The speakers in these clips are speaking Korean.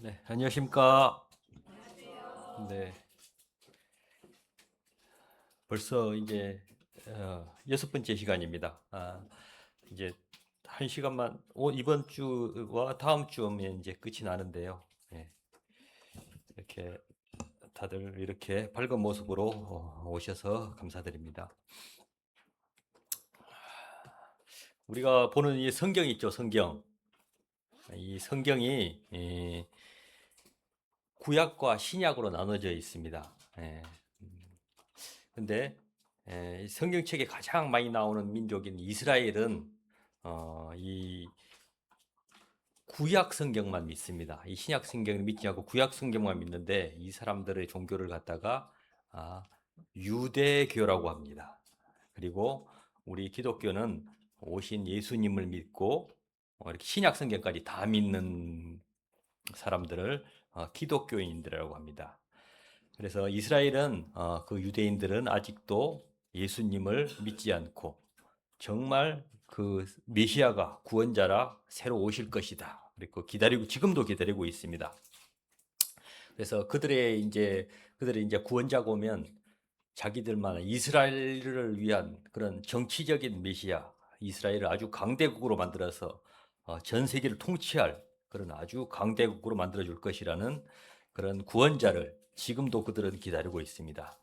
네, 안녕하십니까. 네, 벌써 이제 여섯 번째 시간입니다. 이제 한 시간만 이번 주와 다음 주면 이제 끝이 나는데요. 네, 이렇게 다들 이렇게 밝은 모습으로 오셔서 감사드립니다. 우리가 보는 이 성경 있죠, 성경. 이 성경이 구약과 신약으로 나눠져 있습니다. 예. 근데 성경책에 가장 많이 나오는 민족인 이스라엘은 이 구약 성경만 믿습니다. 이 신약 성경을 믿지 않고 구약 성경만 믿는데 이 사람들의 종교를 갖다가 아, 유대교라고 합니다. 그리고 우리 기독교는 오신 예수님을 믿고 이렇게 신약 성경까지 다 믿는 사람들을 기독교인들이라고 합니다. 그래서 이스라엘은 그 유대인들은 아직도 예수님을 믿지 않고 정말 그 메시아가 구원자라 새로 오실 것이다. 그리고 기다리고 지금도 기다리고 있습니다. 그래서 그들의 이제 구원자가 오면 자기들만 이스라엘을 위한 그런 정치적인 메시아, 이스라엘을 아주 강대국으로 만들어서 전 세계를 통치할 그런 아주 강대국으로 만들어 줄 것이라는 그런 구원자를 지금도 그들은 기다리고 있습니다.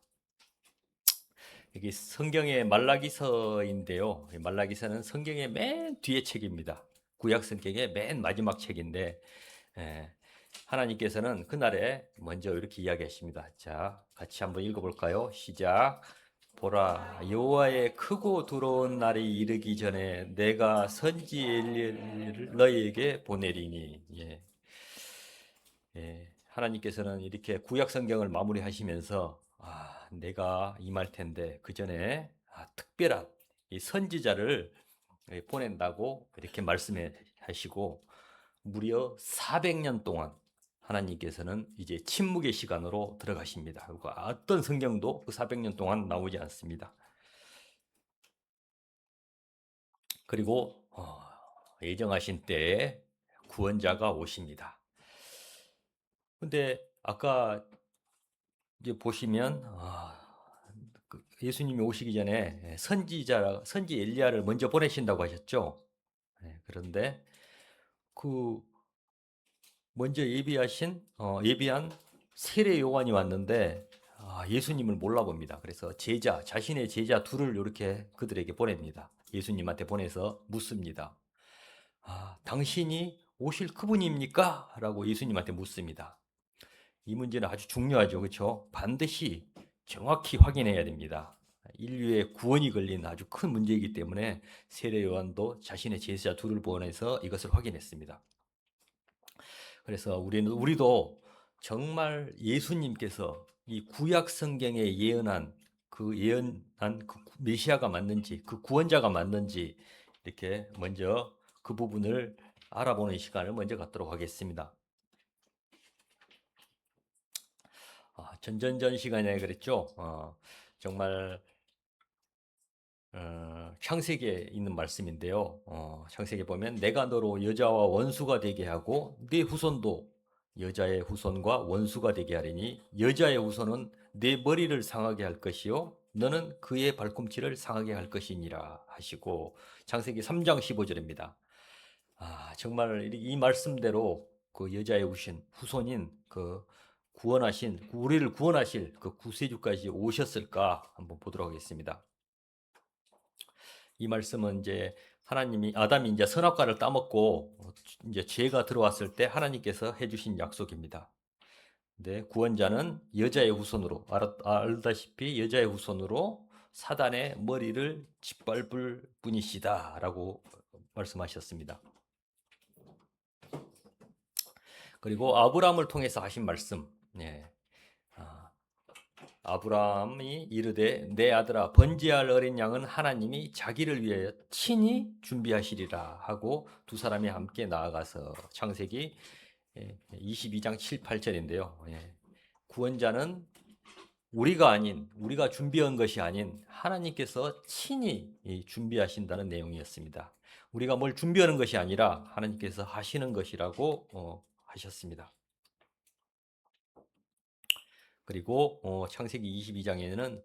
여기 성경의 말라기서인데요. 말라기서는 성경의 맨 뒤에 책입니다. 구약 성경의 맨 마지막 책인데 예, 하나님께서는 그날에 먼저 이렇게 이야기하십니다. 자, 같이 한번 읽어볼까요? 시작. 보라, 여호와의 크고 두려운 날이 이르기 전에 내가 선지 엘리야를 너희에게 보내리니. 예, 예, 하나님께서는 이렇게 구약 성경을 마무리하시면서 내가 임할 텐데 그 전에 특별한 이 선지자를 보낸다고 이렇게 말씀하시고 무려 400년 동안 하나님께서는 이제 침묵의 시간으로 들어가십니다. 그리고 어떤 성경도 그 400년 동안 나오지 않습니다. 그리고 예정하신 때에 구원자가 오십니다. 근데 아까 이제 보시면 예수님이 오시기 전에 선지 엘리야를 먼저 보내신다고 하셨죠. 그런데 그 먼저 예비한 세례 요한이 왔는데 예수님을 몰라봅니다. 그래서 자신의 제자 둘을 이렇게 그들에게 보냅니다. 예수님한테 보내서 묻습니다. 당신이 오실 그분입니까? 라고 예수님한테 묻습니다. 이 문제는 아주 중요하죠. 그렇죠? 반드시 정확히 확인해야 됩니다. 인류의 구원이 걸린 아주 큰 문제이기 때문에 세례 요한도 자신의 제자 둘을 보내서 이것을 확인했습니다. 그래서 우리도 정말 예수님께서 이 구약 성경에 예언한 그 메시아가 맞는지, 그 구원자가 맞는지 이렇게 먼저 그 부분을 알아보는 시간을 먼저 갖도록 하겠습니다. 전전전 시간에 그랬죠. 정말 창세기에 있는 말씀인데요. 창세기에 보면 내가 너로 여자와 원수가 되게 하고 네 후손도 여자의 후손과 원수가 되게 하리니 여자의 후손은 네 머리를 상하게 할 것이요 너는 그의 발꿈치를 상하게 할 것이니라 하시고 창세기 3장 15절입니다. 정말 이 말씀대로 그 여자의 후손인 우리를 구원하실 그 구세주까지 오셨을까 한번 보도록 하겠습니다. 이 말씀은 이제 아담이 이제 선악과를 따먹고 이제 죄가 들어왔을 때 하나님께서 해주신 약속입니다. 근데 구원자는 여자의 후손으로 알다시피 여자의 후손으로 사단의 머리를 짓밟을 분이시다라고 말씀하셨습니다. 그리고 아브라함을 통해서 하신 말씀, 예. 아브라함이 이르되 내 아들아 번제할 어린 양은 하나님이 자기를 위하여 친히 준비하시리라 하고 두 사람이 함께 나아가서 창세기 22장 7, 8절인데요. 구원자는 우리가 준비한 것이 아닌 하나님께서 친히 준비하신다는 내용이었습니다. 우리가 뭘 준비하는 것이 아니라 하나님께서 하시는 것이라고 하셨습니다. 그리고 창세기 22장에는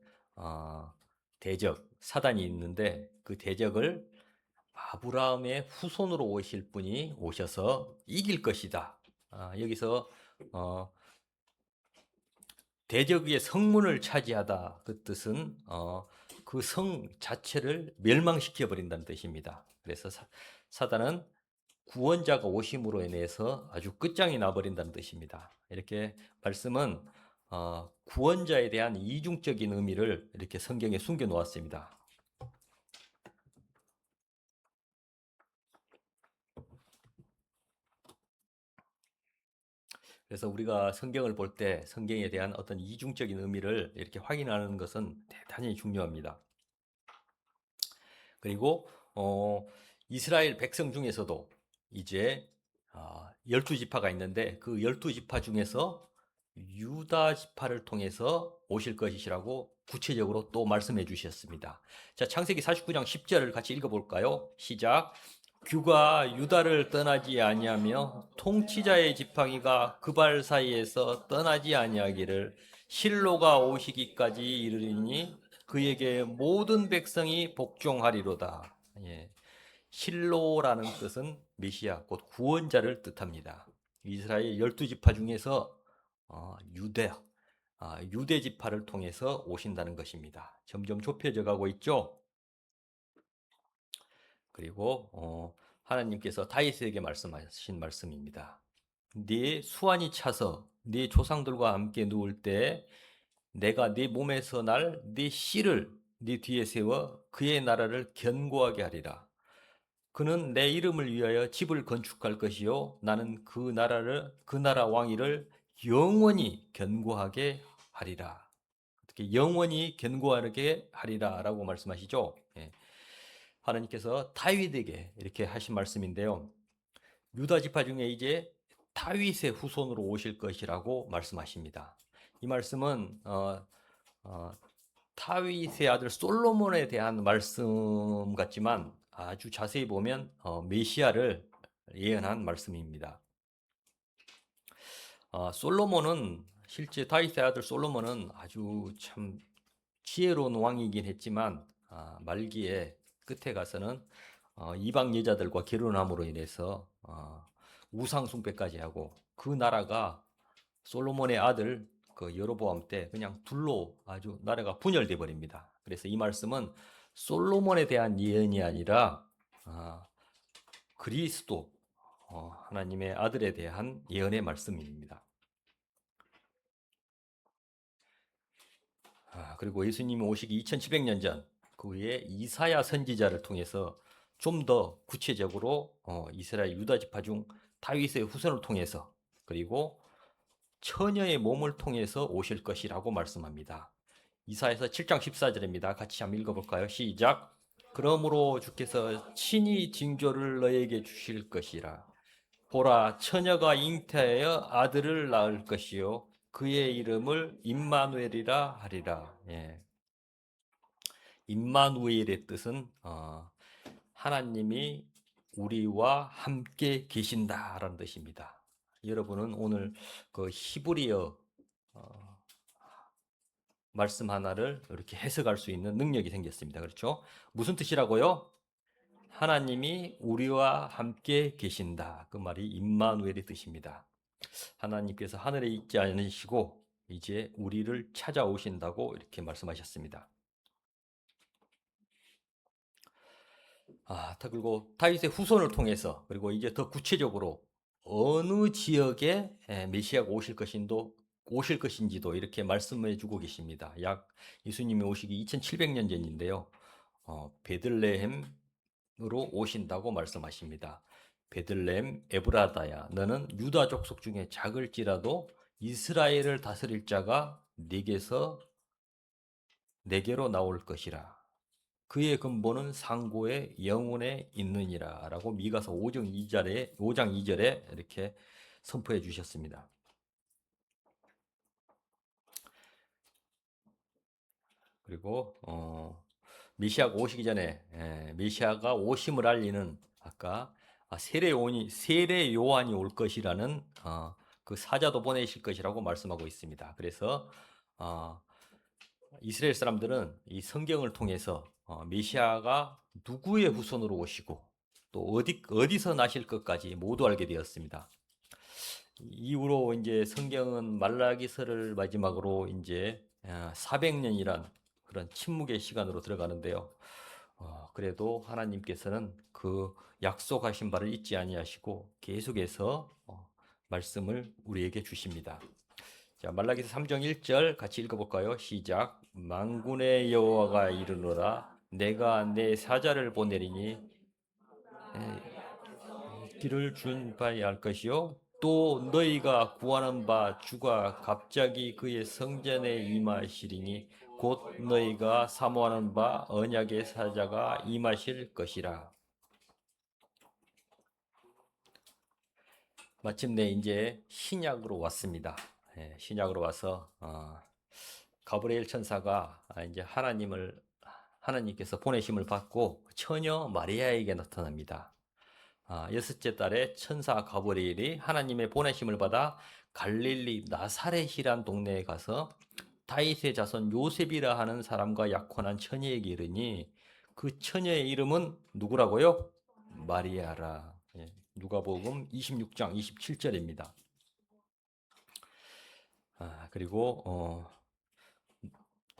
대적 사단이 있는데 그 대적을 아브라함의 후손으로 오실 분이 오셔서 이길 것이다. 여기서 대적의 성문을 차지하다 그 뜻은 그 성 자체를 멸망시켜 버린다는 뜻입니다. 그래서 사단은 구원자가 오심으로 인해서 아주 끝장이 나버린다는 뜻입니다. 이렇게 말씀은 구원자에 대한 이중적인 의미를 이렇게 성경에 숨겨 놓았습니다. 그래서 우리가 성경을 볼 때 성경에 대한 어떤 이중적인 의미를 이렇게 확인하는 것은 대단히 중요합니다. 그리고 이스라엘 백성 중에서도 이제 12지파가 있는데 그 12지파 중에서 유다 지파를 통해서 오실 것이라고 구체적으로 또 말씀해 주셨습니다. 자, 창세기 49장 10절을 같이 읽어볼까요? 시작. 규가 유다를 떠나지 아니하며 통치자의 지팡이가 그 발 사이에서 떠나지 아니하기를 실로가 오시기까지 이르리니 그에게 모든 백성이 복종하리로다. 예. 실로라는 뜻은 메시아 곧 구원자를 뜻합니다. 이스라엘 12지파 중에서 유대 지파를 통해서 오신다는 것입니다. 점점 좁혀져 가고 있죠. 그리고 하나님께서 다윗에게 말씀하신 말씀입니다. 네 수완이 차서 네 조상들과 함께 누울 때 내가 네 몸에서 날 네 씨를 네 뒤에 세워 그의 나라를 견고하게 하리라. 그는 내 이름을 위하여 집을 건축할 것이요 나는 그 나라 왕위를 영원히 견고하게 하리라. 어떻게 영원히 견고하게 하리라라고 말씀하시죠? 예. 하나님께서 다윗에게 이렇게 하신 말씀인데요. 유다 지파 중에 이제 다윗의 후손으로 오실 것이라고 말씀하십니다. 이 말씀은 다윗의 아들 솔로몬에 대한 말씀 같지만 아주 자세히 보면 메시아를 예언한 말씀입니다. 솔로몬은 실제 다윗의 아들 솔로몬은 아주 참 지혜로운 왕이긴 했지만 말기에 끝에 가서는 이방 여자들과 결혼함으로 인해서 우상 숭배까지 하고 그 나라가 솔로몬의 아들 그 여로보암 때 그냥 불로 아주 나라가 분열돼 버립니다. 그래서 이 말씀은 솔로몬에 대한 예언이 아니라 그리스도 하나님의 아들에 대한 예언의 말씀입니다. 그리고 예수님이 오시기 2700년 전 그 후에 이사야 선지자를 통해서 좀 더 구체적으로 이스라엘 유다 지파 중 다윗의 후손을 통해서 그리고 처녀의 몸을 통해서 오실 것이라고 말씀합니다. 이사야서 7장 14절입니다. 같이 한번 읽어볼까요? 시작. 그러므로 주께서 친히 징조를 너에게 주실 것이라. 보라, 처녀가 잉태하여 아들을 낳을 것이요 그의 이름을 임마누엘이라 하리라. 예. 임마누엘의 뜻은 하나님이 우리와 함께 계신다라는 뜻입니다. 여러분은 오늘 그 히브리어 말씀 하나를 이렇게 해석할 수 있는 능력이 생겼습니다. 그렇죠? 무슨 뜻이라고요? 하나님이 우리와 함께 계신다. 그 말이 임마누엘의 뜻입니다. 하나님께서 하늘에 있지 않으시고 이제 우리를 찾아오신다고 이렇게 말씀하셨습니다. 그리고 다윗의 후손을 통해서 그리고 이제 더 구체적으로 어느 지역에 메시아가 오실 것인지도 이렇게 말씀해 주고 계십니다. 약 예수님이 오시기 2700년 전인데요. 베들레헴으로 오신다고 말씀하십니다. 베들레헴 에브라다야 너는 유다 족속 중에 작을지라도 이스라엘을 다스릴 자가 내게로 나올 것이라. 그의 근본은 상고의 영혼에 있느니라 라고 미가서 5장 2절에 이렇게 선포해 주셨습니다. 그리고 메시아가 오시기 전에 메시아가 오심을 알리는 아까 세례 요한이 올 것이라는 그 사자도 보내실 것이라고 말씀하고 있습니다. 그래서 어, 이스라엘 사람들은 이 성경을 통해서 메시아가 누구의 후손으로 오시고 또 어디서 나실 것까지 모두 알게 되었습니다. 이후로 이제 성경은 말라기서를 마지막으로 이제 400년이란 그런 침묵의 시간으로 들어가는데요. 그래도 하나님께서는 그 약속하신 바를 잊지 아니하시고 계속해서 말씀을 우리에게 주십니다. 자, 말라기서 3장 1절 같이 읽어볼까요? 시작. 만군의 여호와가 이르노라 내가 내 사자를 보내리니 길을 준바야 할 것이요 또 너희가 구하는 바 주가 갑자기 그의 성전에 임하시리니 곧 너희가 사모하는 바 언약의 사자가 임하실 것이라. 마침내 이제 신약으로 왔습니다. 신약으로 와서 가브리엘 천사가 이제 하나님께서 보내심을 받고 처녀 마리아에게 나타납니다. 여섯째 달에 천사 가브리엘이 하나님의 보내심을 받아 갈릴리 나사렛이란 동네에 가서 다윗의 자손 요셉이라 하는 사람과 약혼한 처녀에게 이르니 그 처녀의 이름은 누구라고요? 마리아라. 누가복음 26장 27절입니다. 그리고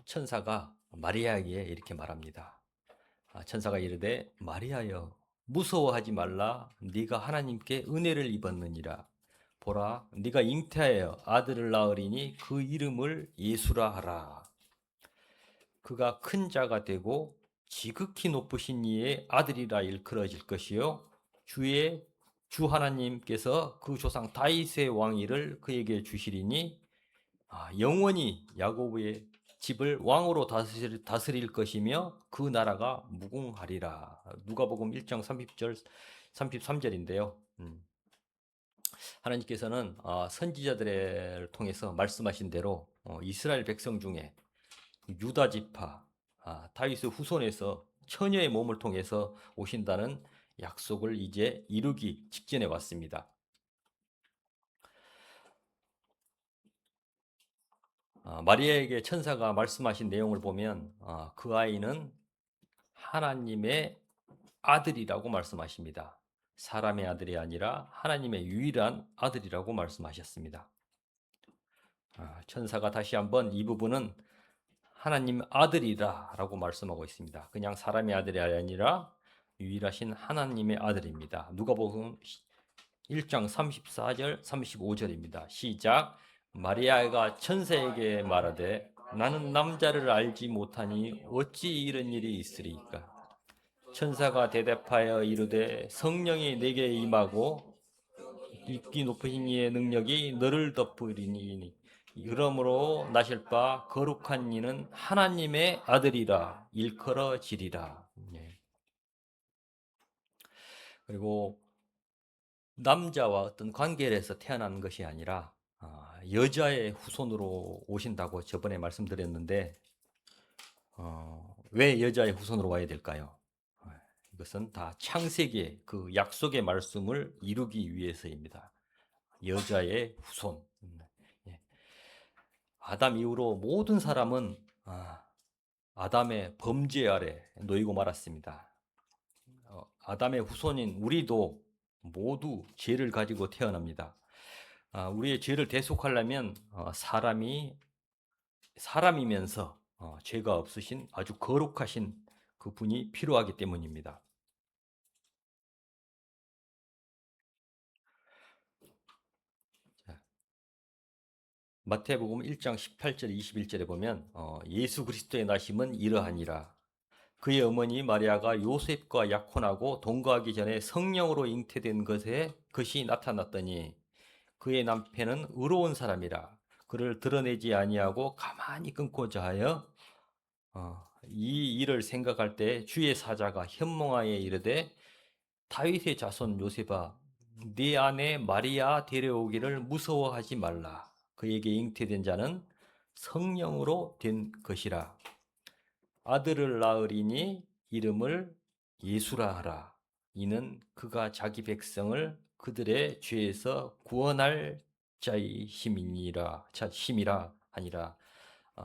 천사가 마리아에게 이렇게 말합니다. 천사가 이르되 마리아여 무서워하지 말라 네가 하나님께 은혜를 입었느니라. 보라 네가 잉태하여 아들을 낳으리니 그 이름을 예수라 하라. 그가 큰 자가 되고 지극히 높으신 이의 아들이라 일컬어질 것이요 주 하나님께서 그 조상 다윗의 왕위를 그에게 주시리니 영원히 야곱의 집을 왕으로 다스릴 것이며 그 나라가 무궁하리라. 누가복음 1장 30절 33절인데요. 하나님께서는 선지자들을 통해서 말씀하신 대로 이스라엘 백성 중에 유다 지파 다윗의 후손에서 처녀의 몸을 통해서 오신다는 약속을 이제 이루기 직전에 왔습니다. 마리아에게 천사가 말씀하신 내용을 보면 그 아이는 하나님의 아들이라고 말씀하십니다. 사람의 아들이 아니라 하나님의 유일한 아들이라고 말씀하셨습니다. 천사가 다시 한번 이 부분은 하나님 아들이라고 말씀하고 있습니다. 그냥 사람의 아들이 아니라 유일하신 하나님의 아들입니다. 누가복음 1장 34절 35절입니다. 시작. 마리아가 천사에게 말하되 나는 남자를 알지 못하니 어찌 이런 일이 있으리까? 천사가 대답하여 이르되 성령이 내게 임하고 깊이 높으신 이의 능력이 너를 덮으리니 그러므로 나실 바 거룩한 이는 하나님의 아들이라 일컬어지리라. 그리고 남자와 어떤 관계를 해서 태어난 것이 아니라 여자의 후손으로 오신다고 저번에 말씀드렸는데 왜 여자의 후손으로 와야 될까요? 이것은 다 창세기의 그 약속의 말씀을 이루기 위해서입니다. 여자의 후손. 아담 이후로 모든 사람은 아담의 범죄 아래 놓이고 말았습니다. 아담의 후손인 우리도 모두 죄를 가지고 태어납니다. 우리의 죄를 대속하려면 사람이면서 죄가 없으신 아주 거룩하신 그 분이 필요하기 때문입니다. 마태복음 1장 18절 21절에 보면 예수 그리스도의 나심은 이러하니라. 그의 어머니 마리아가 요셉과 약혼하고 동거하기 전에 성령으로 잉태된 것이 나타났더니 그의 남편은 의로운 사람이라 그를 드러내지 아니하고 가만히 끊고자 하여 이 일을 생각할 때 주의 사자가 현몽하에 이르되 다윗의 자손 요셉아 네 아내 마리아 데려오기를 무서워하지 말라. 그에게 잉태된 자는 성령으로 된 것이라. 아들을 낳으리니 이름을 예수라 하라. 이는 그가 자기 백성을 그들의 죄에서 구원할 자의 힘이라 하니라.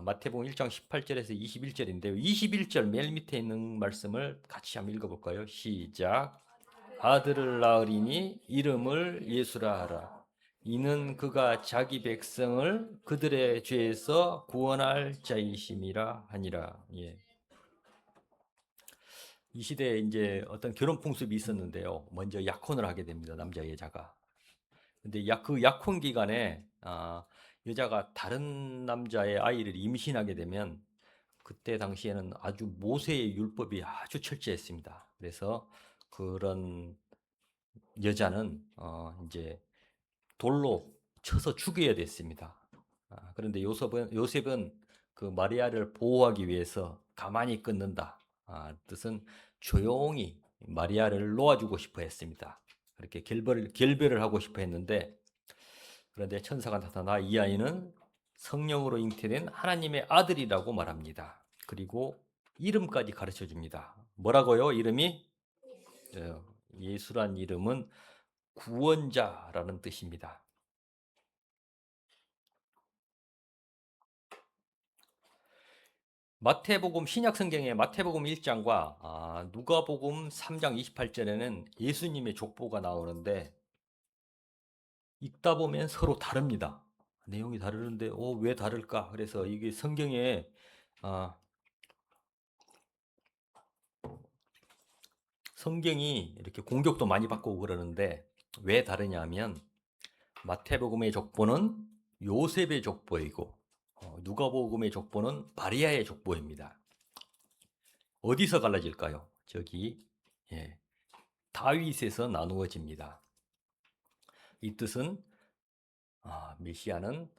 마태복음 1장 18절에서 21절인데요. 21절 맨 밑에 있는 말씀을 같이 한번 읽어볼까요? 시작. 아들을 낳으리니 이름을 예수라 하라. 이는 그가 자기 백성을 그들의 죄에서 구원할 자이심이라 하니라. 예. 이 시대에 이제 어떤 결혼 풍습이 있었는데요. 먼저 약혼을 하게 됩니다. 남자 여자가. 근데 그 약혼 기간에 여자가 다른 남자의 아이를 임신하게 되면 그때 당시에는 아주 모세의 율법이 아주 철저했습니다. 그래서 그런 여자는 이제 돌로 쳐서 죽여야 됐습니다. 그런데 요셉은 그 마리아를 보호하기 위해서 가만히 끊는다. 뜻은 조용히 마리아를 놓아주고 싶어 했습니다. 그렇게 결별을 하고 싶어 했는데, 그런데 천사가 나타나 이 아이는 성령으로 잉태된 하나님의 아들이라고 말합니다. 그리고 이름까지 가르쳐 줍니다. 뭐라고요? 이름이? 예수란 이름은 구원자라는 뜻입니다. 마태복음 신약 성경의 마태복음 1장과 누가복음 3장 28절에는 예수님의 족보가 나오는데 읽다 보면 서로 다릅니다. 내용이 다르는데 왜 다를까? 그래서 이게 성경에 성경이 이렇게 공격도 많이 받고 그러는데 왜 다르냐면 마태복음의 족보는 요셉의 족보이고 누가복음의 족보는 마리아의 족보입니다. 어디서 갈라질까요? 저기 다윗에서 나누어집니다. 이 뜻은 메시아는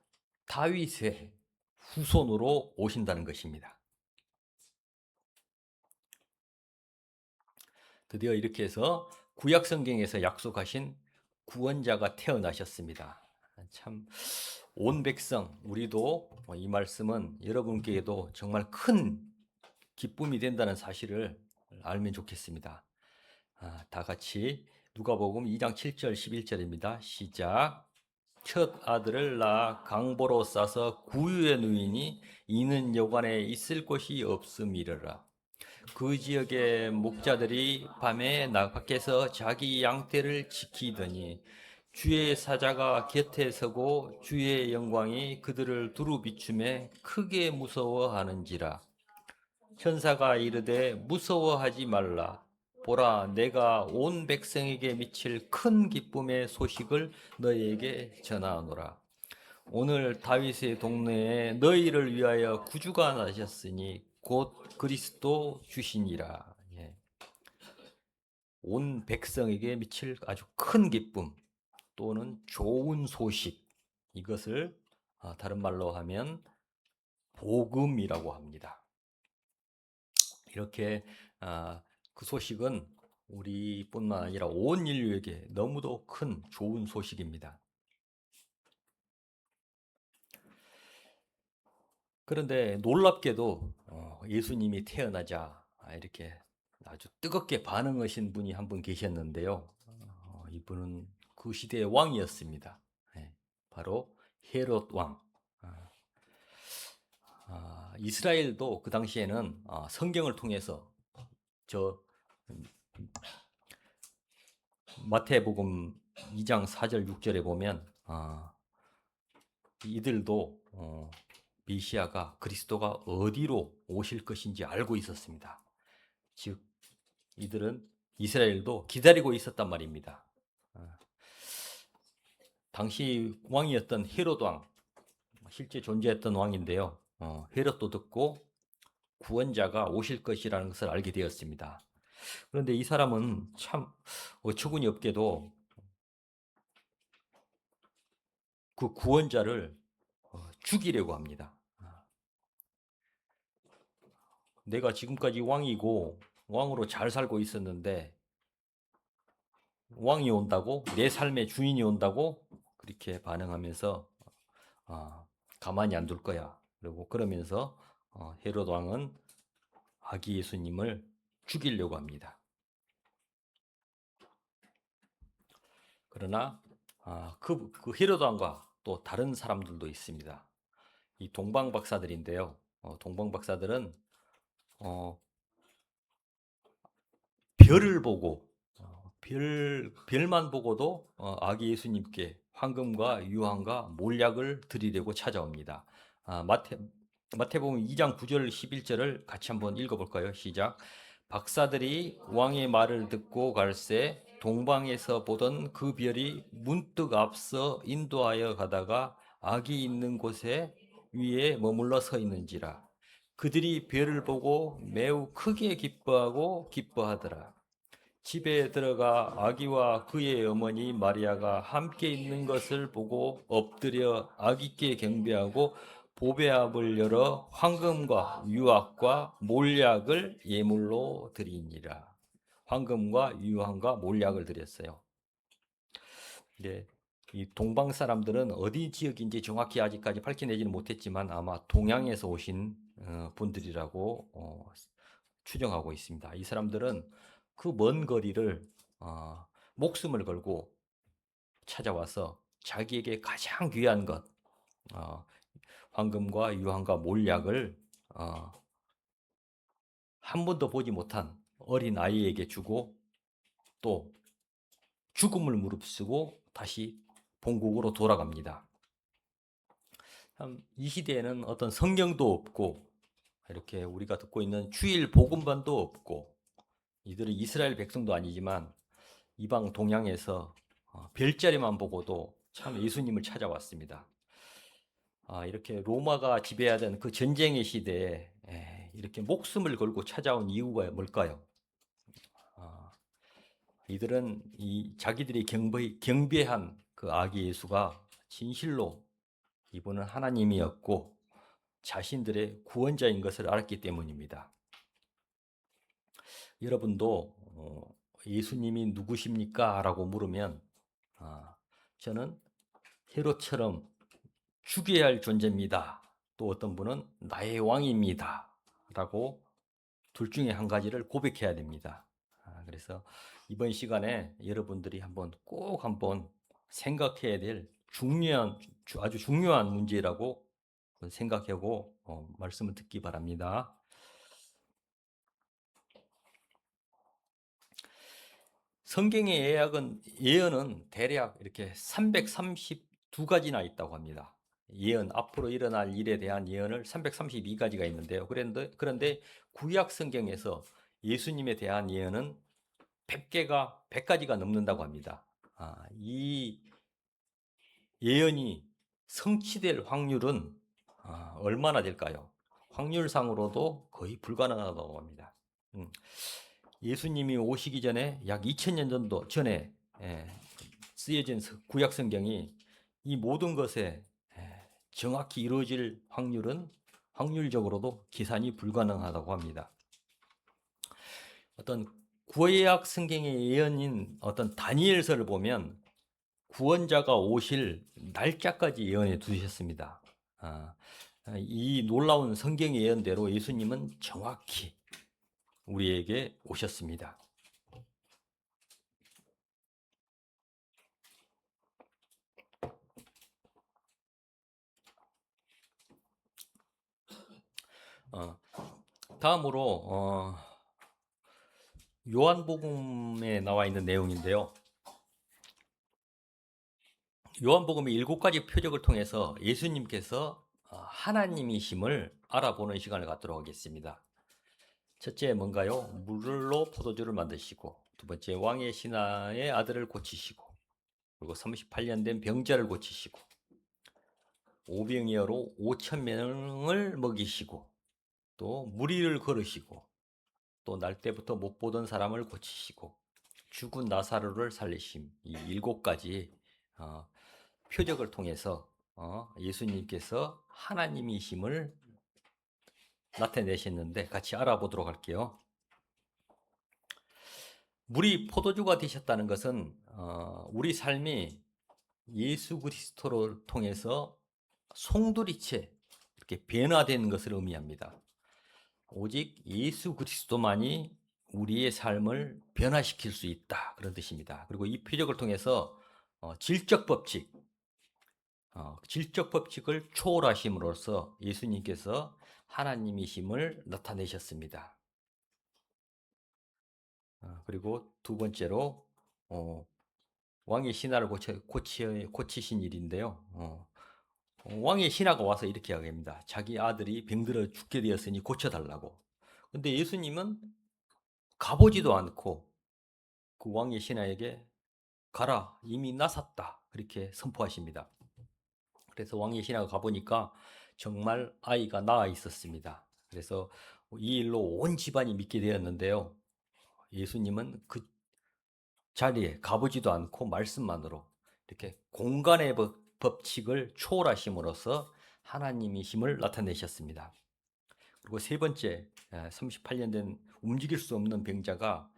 다윗의 후손으로 오신다는 것입니다. 드디어 이렇게 해서 구약 성경에서 약속하신 구원자가 태어나셨습니다. 참 온 백성, 우리도 이 말씀은 여러분께도 정말 큰 기쁨이 된다는 사실을 알면 좋겠습니다. 다 같이 누가복음 2장 7절 11절입니다. 시작. 첫 아들을 낳아 강보로 싸서 구유에 누이니 이는 여관에 있을 곳이 없음이러라. 그 지역의 목자들이 밤에 밖에서 자기 양떼를 지키더니 주의 사자가 곁에 서고 주의 영광이 그들을 두루 비추매 크게 무서워하는지라. 천사가 이르되 무서워하지 말라. 보라, 내가 온 백성에게 미칠 큰 기쁨의 소식을 너희에게 전하노라. 오늘 다윗의 동네에 너희를 위하여 구주가 나셨으니 곧 그리스도 주시니라. 예. 온 백성에게 미칠 아주 큰 기쁨 또는 좋은 소식, 이것을 다른 말로 하면 복음이라고 합니다. 이렇게 그 소식은 우리뿐만 아니라 온 인류에게 너무도 큰 좋은 소식입니다. 그런데 놀랍게도 예수님이 태어나자 이렇게 아주 뜨겁게 반응하신 분이 한 분 계셨는데요. 이분은 그 시대의 왕이었습니다. 바로 헤롯 왕. 이스라엘도 그 당시에는 성경을 통해서 저 마태복음 2장 4절 6절에 보면 이들도 메시아가 그리스도가 어디로 오실 것인지 알고 있었습니다. 즉 이들은 이스라엘도 기다리고 있었단 말입니다. 당시 왕이었던 헤롯 왕, 실제 존재했던 왕인데요. 헤롯도 듣고 구원자가 오실 것이라는 것을 알게 되었습니다. 그런데 이 사람은 참 어처구니 없게도 그 구원자를 죽이려고 합니다. 내가 지금까지 왕이고 왕으로 잘 살고 있었는데 왕이 온다고? 내 삶의 주인이 온다고? 그렇게 반응하면서 가만히 안 둘 거야. 그리고 그러면서 헤롯 왕은 아기 예수님을 죽이려고 합니다. 그러나 그 헤롯 왕과 또 다른 사람들도 있습니다. 이 동방 박사들인데요. 동방 박사들은 어, 별을 보고 별만 보고도 아기 예수님께 황금과 유황과 몰약을 드리려고 찾아옵니다. 마태복음 2장 9절 11절을 같이 한번 읽어볼까요? 시작. 박사들이 왕의 말을 듣고 갈새 동방에서 보던 그 별이 문득 앞서 인도하여 가다가 아기 있는 곳에 위에 머물러 서 있는지라. 그들이 별을 보고 매우 크게 기뻐하더라. 집에 들어가 아기와 그의 어머니 마리아가 함께 있는 것을 보고 엎드려 아기께 경배하고 보배압을 열어 황금과 유황과 몰약을 예물로 드리니라. 황금과 유황과 몰약을 드렸어요. 네, 이 동방 사람들은 어디 지역인지 정확히 아직까지 밝혀내지는 못했지만 아마 동양에서 오신 분들이라고 추정하고 있습니다. 이 사람들은 그 먼 거리를 목숨을 걸고 찾아와서 자기에게 가장 귀한 것, 어, 황금과 유황과 몰약을 한 번도 보지 못한 어린 아이에게 주고 또 죽음을 무릅쓰고 다시 본국으로 돌아갑니다. 참, 이 시대에는 어떤 성경도 없고 이렇게 우리가 듣고 있는 주일 복음반도 없고 이들은 이스라엘 백성도 아니지만 이방 동양에서 별자리만 보고도 참 예수님을 찾아왔습니다. 이렇게 로마가 지배하던 그 전쟁의 시대에 이렇게 목숨을 걸고 찾아온 이유가 뭘까요? 이들은 자기들이 경배한 그 아기 예수가 진실로 이분은 하나님이었고 자신들의 구원자인 것을 알았기 때문입니다. 여러분도 예수님이 누구십니까? 라고 물으면 저는 헤롯처럼 죽여야 할 존재입니다. 또 어떤 분은 나의 왕입니다. 라고 둘 중에 한 가지를 고백해야 됩니다. 그래서 이번 시간에 여러분들이 꼭 한번 생각해야 될 아주 중요한 문제라고 생각하고 말씀을 듣기 바랍니다. 성경의 예언은 대략 이렇게 332가지나 있다고 합니다. 앞으로 일어날 일에 대한 예언을 332가지가 있는데요. 그런데 구약 성경에서 예수님에 대한 예언은 100가지가 넘는다고 합니다. 이 예언이 성취될 확률은 얼마나 될까요? 확률상으로도 거의 불가능하다고 합니다. 예수님이 오시기 전에 약 2000년 정도 전에 쓰여진 구약 성경이 이 모든 것에 정확히 이루어질 확률은 확률적으로도 계산이 불가능하다고 합니다. 어떤 구약 성경의 예언인 어떤 다니엘서를 보면 구원자가 오실 날짜까지 예언해 두셨습니다. 이 놀라운 성경의 예언대로 예수님은 정확히 우리에게 오셨습니다. 다음으로 요한복음에 나와 있는 내용인데요. 요한복음의 7가지 표적을 통해서 예수님께서 하나님이심을 알아보는 시간을 갖도록 하겠습니다. 첫째 뭔가요? 물로 포도주를 만드시고, 두 번째 왕의 신하의 아들을 고치시고, 그리고 38년 된 병자를 고치시고, 오병이어로 5,000명을 먹이시고, 또 무리를 걸으시고, 또 날 때부터 못 보던 사람을 고치시고, 죽은 나사로를 살리심. 이 7가지 표적을 통해서 예수님께서 하나님이심을 나타내셨는데 같이 알아보도록 할게요. 물이 포도주가 되셨다는 것은 우리 삶이 예수 그리스도를 통해서 송두리째 이렇게 변화된 것을 의미합니다. 오직 예수 그리스도만이 우리의 삶을 변화시킬 수 있다, 그런 뜻입니다. 그리고 이 표적을 통해서 질적 법칙, 질적 법칙을 초월하심으로써 예수님께서 하나님이심을 나타내셨습니다. 그리고 두 번째로 어, 왕의 신하를 고치신 일인데요. 왕의 신하가 와서 이렇게 이야기합니다. 자기 아들이 병들어 죽게 되었으니 고쳐달라고. 근데 예수님은 가보지도 않고 그 왕의 신하에게 가라, 이미 나섰다, 그렇게 선포하십니다. 그래서 왕의 신하가 가보니까 정말 아이가 나아 있었습니다. 그래서 이 일로 온 집안이 믿게 되었는데요. 예수님은 그 자리에 가보지도 않고 말씀만으로 이렇게 공간의 법칙을 초월하심으로써 하나님이심을 나타내셨습니다. 그리고 세 번째, 38년 된 움직일 수 없는 병자가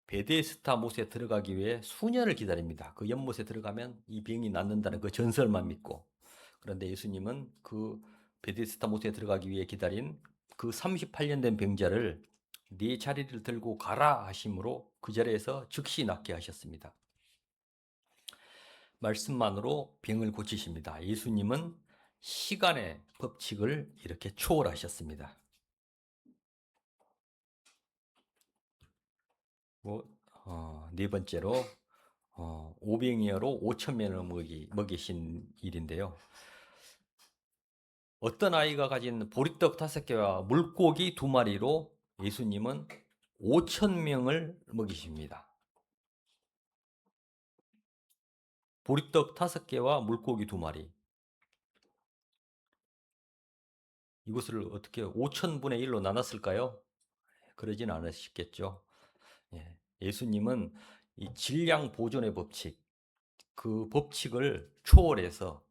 베데스다 못에 들어가기 위해 수년을 기다립니다. 그 연못에 들어가면 이 병이 낫는다는 그 전설만 믿고. 그런데 예수님은 그 베데스다 못에 들어가기 위해 기다린 그 38년 된 병자를 네 자리를 들고 가라 하심으로 그 자리에서 즉시 낫게 하셨습니다. 말씀만으로 병을 고치십니다. 예수님은 시간의 법칙을 이렇게 초월하셨습니다. 네 번째로 오병이어로 5천 명을 먹이신 일인데요. 어떤 아이가 가진 보리떡 5개와 물고기 2마리로 예수님은 5천 명을 먹이십니다. 보리떡 5개와 물고기 2마리. 이것을 어떻게 5천분의 1로 나눴을까요? 그러진 않으셨겠죠. 예수님은 이 질량 보존의 법칙, 그 법칙을 초월해서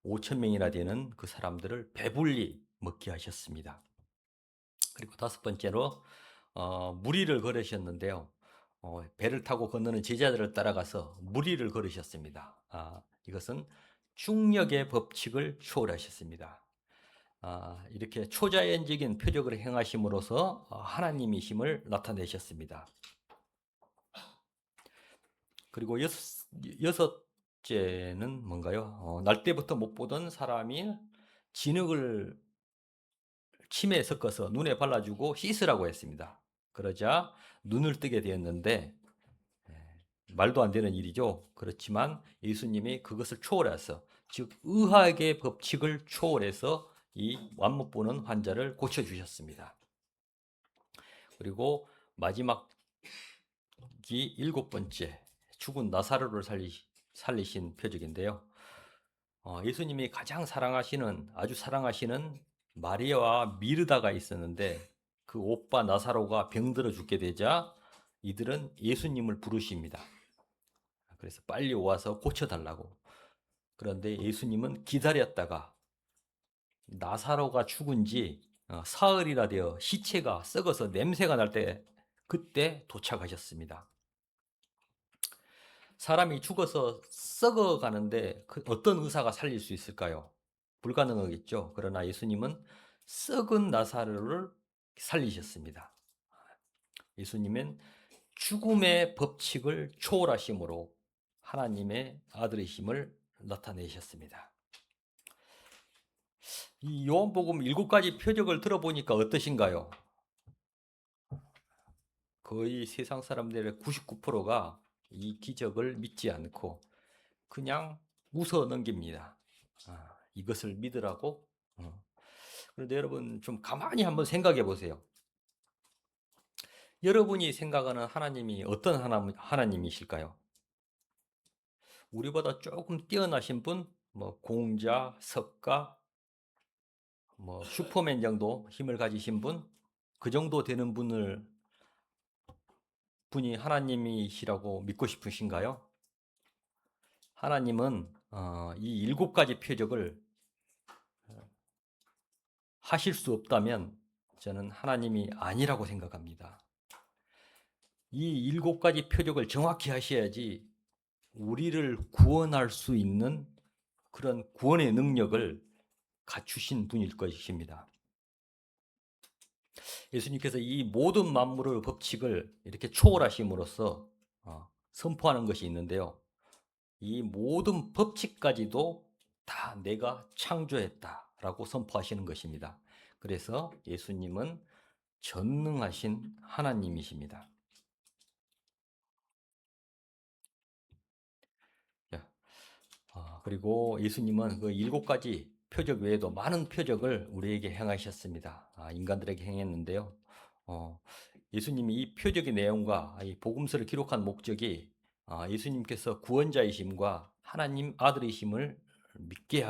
5천 명이나 되는 그 사람들을 배불리 먹게 하셨습니다. 그리고 다섯 번째로 무리를 걸으셨는데요. 배를 타고 건너는 제자들을 따라가서 무리를 걸으셨습니다. 이것은 중력의 법칙을 초월하셨습니다. 이렇게 초자연적인 표적을 행하심으로써 하나님이심을 나타내셨습니다. 그리고 여섯째는 뭔가요? 날 때부터 못 보던 사람이 진흙을 침에 섞어서 눈에 발라주고 씻으라고 했습니다. 그러자 눈을 뜨게 되었는데 말도 안 되는 일이죠. 그렇지만 예수님이 그것을 초월해서, 즉 의학의 법칙을 초월해서 이 완못 보는 환자를 고쳐주셨습니다. 그리고 마지막이 7번째, 죽은 나사로를 살리신 표적인데요. 예수님이 가장 사랑하시는, 아주 사랑하시는 마리아와 미르다가 있었는데 그 오빠 나사로가 병들어 죽게 되자 이들은 예수님을 부르십니다. 그래서 빨리 와서 고쳐달라고. 그런데 예수님은 기다렸다가 나사로가 죽은 지 사흘이나 되어 시체가 썩어서 냄새가 날 때 그때 도착하셨습니다. 사람이 죽어서 썩어가는데 어떤 의사가 살릴 수 있을까요? 불가능하겠죠. 그러나 예수님은 썩은 나사로를 살리셨습니다. 예수님은 죽음의 법칙을 초월하심으로 하나님의 아들이심을 나타내셨습니다. 이 요한복음 7가지 표적을 들어보니까 어떠신가요? 거의 세상 사람들의 99%가 이 기적을 믿지 않고 그냥 웃어 넘깁니다. 이것을 믿으라고? 그런데 여러분 좀 가만히 한번 생각해 보세요. 여러분이 생각하는 하나님이 어떤 하나님이실까요? 우리보다 조금 뛰어나신 분, 뭐 공자, 석가, 뭐 슈퍼맨 정도 힘을 가지신 분, 그 정도 되는 분이 하나님이시라고 믿고 싶으신가요? 하나님은 이 7가지 표적을 하실 수 없다면 저는 하나님이 아니라고 생각합니다. 이 7가지 표적을 정확히 하셔야지 우리를 구원할 수 있는 그런 구원의 능력을 갖추신 분일 것입니다. 예수님께서 이 모든 만물의 법칙을 이렇게 초월하심으로써 선포하는 것이 있는데요. 이 모든 법칙까지도 다 내가 창조했다라고 선포하시는 것입니다. 그래서 예수님은 전능하신 하나님이십니다. 그리고 예수님은 그 7가지 표적 외에도 많은 표적을 우리에게 행하셨습니다. 인간들에게 행했는데요. 어, 예수님이 이 표적의 내용과 이 복음서를 기록한 목적이 예수님께서 구원자이심과 하나님 아들이심을 믿게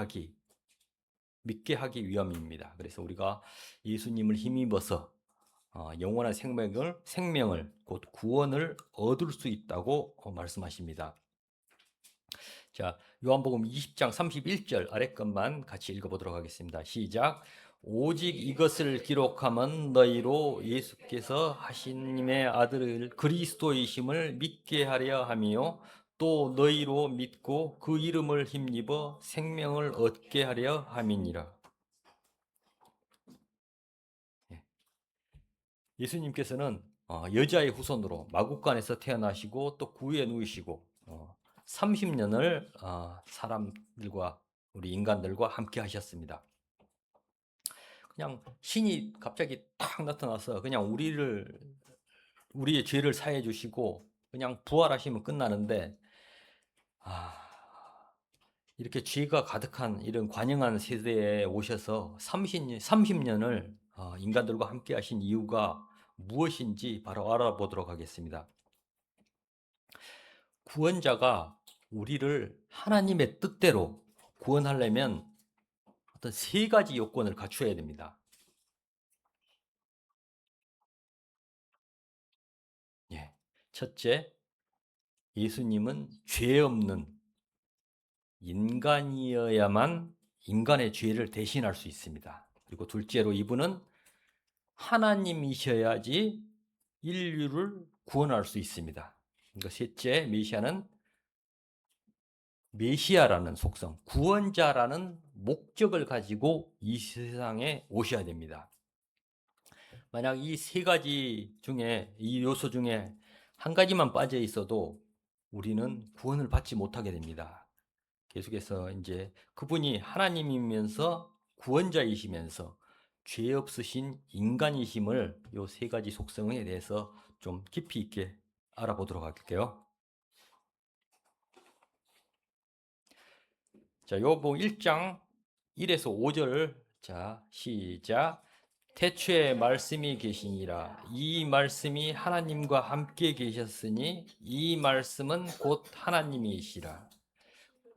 하기 위함입니다. 그래서 우리가 예수님을 힘입어서 영원한 생명을 곧 구원을 얻을 수 있다고 말씀하십니다. 자, 요한복음 20장 31절 아래 것만 같이 읽어보도록 하겠습니다. 시작. 오직 이것을 기록함은 너희로 예수께서 하신님의 아들 그리스도이심을 믿게 하려 함이요 또 너희로 믿고 그 이름을 힘입어 생명을 얻게 하려 함이니라. 예수님께서는 여자의 후손으로 마국간에서 태어나시고 또 구유에 누이시고 30년을 사람들과 우리 인간들과 함께 하셨습니다. 그냥 신이 갑자기 딱 나타나서 그냥 우리의 죄를 사해 주시고 그냥 부활하시면 끝나는데 이렇게 죄가 가득한 이런 관영한 세대에 오셔서 30년을 인간들과 함께 하신 이유가 무엇인지 바로 알아보도록 하겠습니다. 구원자가 우리를 하나님의 뜻대로 구원하려면 어떤 3가지 요건을 갖추어야 됩니다. 첫째, 예수님은 죄 없는 인간이어야만 인간의 죄를 대신할 수 있습니다. 그리고 둘째로 이분은 하나님이셔야지 인류를 구원할 수 있습니다. 그리고 셋째, 메시아라는 속성, 구원자라는 목적을 가지고 이 세상에 오셔야 됩니다. 만약 이 3가지 중에, 이 요소 중에 한 가지만 빠져 있어도 우리는 구원을 받지 못하게 됩니다. 계속해서 이제 그분이 하나님이면서 구원자이시면서 죄 없으신 인간이심을 이 3가지 속성에 대해서 좀 깊이 있게 알아보도록 할게요. 자, 요복 1장 1에서 5절. 자, 시작. 태초에 말씀이 계시니라. 이 말씀이 하나님과 함께 계셨으니 이 말씀은 곧 하나님이시라.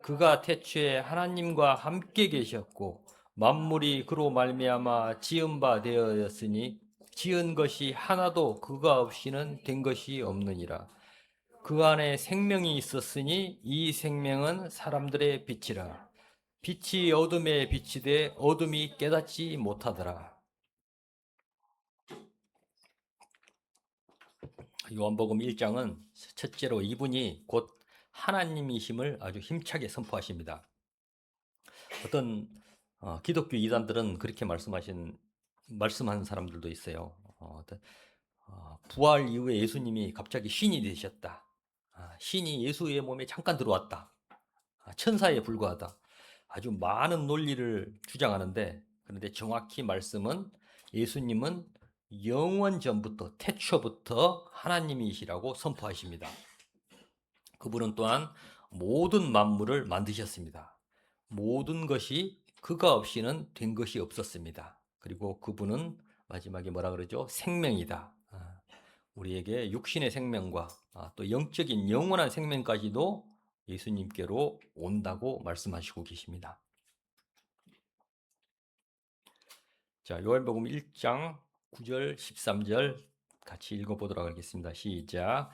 그가 태초에 하나님과 함께 계셨고 만물이 그로 말미암아 지은 바 되었으니 지은 것이 하나도 그가 없이는 된 것이 없느니라. 그 안에 생명이 있었으니 이 생명은 사람들의 빛이라. 빛이 어둠에 비치되 어둠이 깨닫지 못하더라. 요한복음 1장은 첫째로 이분이 곧 하나님이심을 아주 힘차게 선포하십니다. 어떤 기독교 이단들은 그렇게 말씀하는 사람들도 있어요. 부활 이후에 예수님이 갑자기 신이 되셨다. 신이 예수의 몸에 잠깐 들어왔다. 천사에 불과하다. 아주 많은 논리를 주장하는데, 그런데 정확히 말씀은 예수님은 영원 전부터 태초부터 하나님이시라고 선포하십니다. 그분은 또한 모든 만물을 만드셨습니다. 모든 것이 그가 없이는 된 것이 없었습니다. 그리고 그분은 마지막에 뭐라 그러죠? 생명이다. 우리에게 육신의 생명과 또 영적인 영원한 생명까지도 예수님께로 온다고 말씀하시고 계십니다. 자, 요한복음 1장 9절 13절 같이 읽어보도록 하겠습니다. 시작.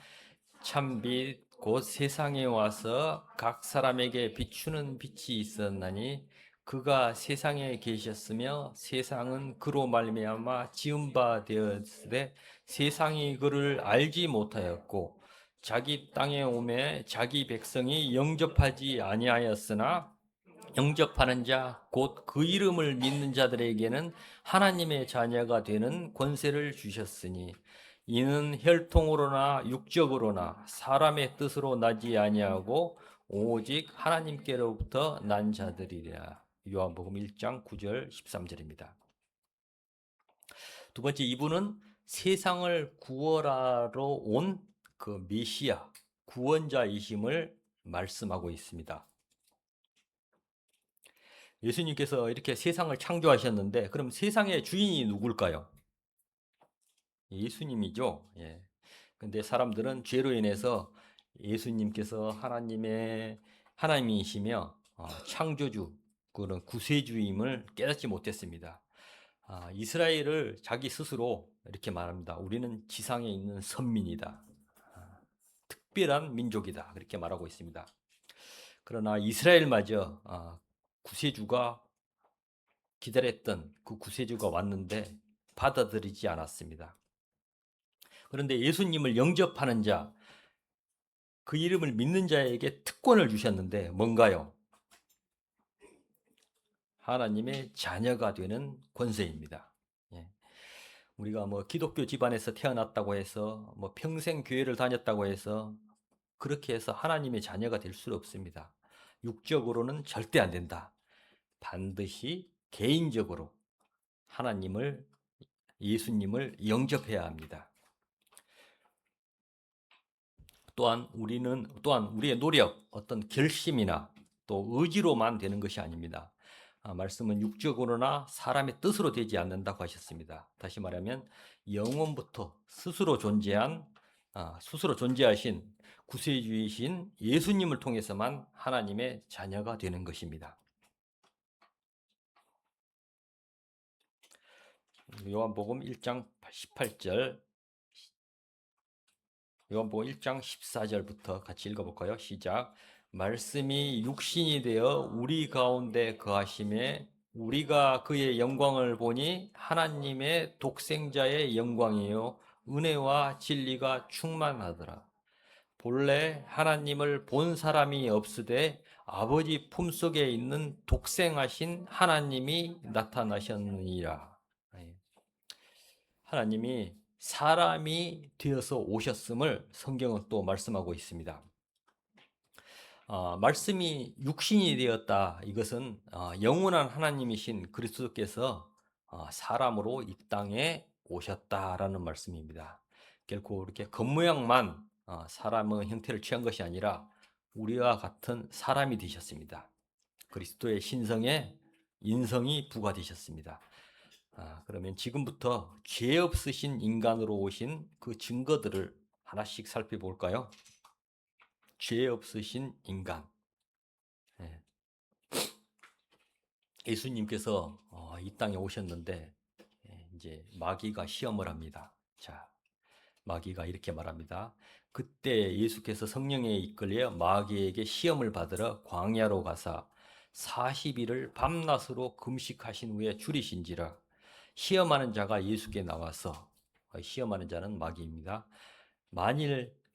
참빛 곧 세상에 와서 각 사람에게 비추는 빛이 있었나니 그가 세상에 계셨으며 세상은 그로 말미암아 지은 바 되었으되 세상이 그를 알지 못하였고 자기 땅에 오매 자기 백성이 영접하지 아니하였으나 영접하는 자 곧 그 이름을 믿는 자들에게는 하나님의 자녀가 되는 권세를 주셨으니 이는 혈통으로나 육적으로나 사람의 뜻으로 나지 아니하고 오직 하나님께로부터 난 자들이라. 요한복음 1장 9절 13절입니다. 두 번째, 이분은 세상을 구원하러 온 그 메시아, 구원자이심을 말씀하고 있습니다. 예수님께서 이렇게 세상을 창조하셨는데 그럼 세상의 주인이 누굴까요? 예수님이죠. 예. 근데 사람들은 죄로 인해서 예수님께서 하나님이시며 창조주, 그런 구세주임을 깨닫지 못했습니다. 이스라엘을 자기 스스로 이렇게 말합니다. 우리는 지상에 있는 선민이다. 특별한 민족이다. 그렇게 말하고 있습니다. 그러나 이스라엘마저 구세주가 기다렸던 그 구세주가 왔는데 받아들이지 않았습니다. 그런데 예수님을 영접하는 자, 그 이름을 믿는 자에게 특권을 주셨는데 뭔가요? 하나님의 자녀가 되는 권세입니다. 예. 우리가 뭐 기독교 집안에서 태어났다고 해서 뭐 평생 교회를 다녔다고 해서 그렇게 해서 하나님의 자녀가 될 수 없습니다. 육적으로는 절대 안 된다. 반드시 개인적으로 예수님을 영접해야 합니다. 또한 우리의 노력, 어떤 결심이나 또 의지로만 되는 것이 아닙니다. 말씀은 육적으로나 사람의 뜻으로 되지 않는다고 하셨습니다. 다시 말하면 영원부터 스스로 존재하신 구세주이신 예수님을 통해서만 하나님의 자녀가 되는 것입니다. 요한복음 1장 18절, 요한복음 1장 14절부터 같이 읽어볼까요? 시작. 말씀이 육신이 되어 우리 가운데 거하심에 우리가 그의 영광을 보니 하나님의 독생자의 영광이요 은혜와 진리가 충만하더라. 본래 하나님을 본 사람이 없으되 아버지 품속에 있는 독생하신 하나님이 나타나셨느니라. 하나님이 사람이 되어서 오셨음을 성경은 또 말씀하고 있습니다. 말씀이 육신이 되었다. 이것은 영원한 하나님이신 그리스도께서 사람으로 이 땅에 오셨다라는 말씀입니다. 결코 이렇게 겉모양만 사람의 형태를 취한 것이 아니라 우리와 같은 사람이 되셨습니다. 그리스도의 신성에 인성이 부과되셨습니다. 그러면 지금부터 죄 없으신 인간으로 오신 그 증거들을 하나씩 살펴볼까요? 죄 없으신 인간. 예. 예수님께서 이 땅에 오셨는데 이제 마귀가 시험을 합니다. 자, 마귀가 이렇게 말합니다. 그때 예수께서 성령에 이끌려 마귀에게 시험을 받으러 광야로 가사 40일을 밤낮으로 금식하신 후에 줄이신지라. 시험하는 자가 예수께 나와서, 시험하는 자는 마귀입니다.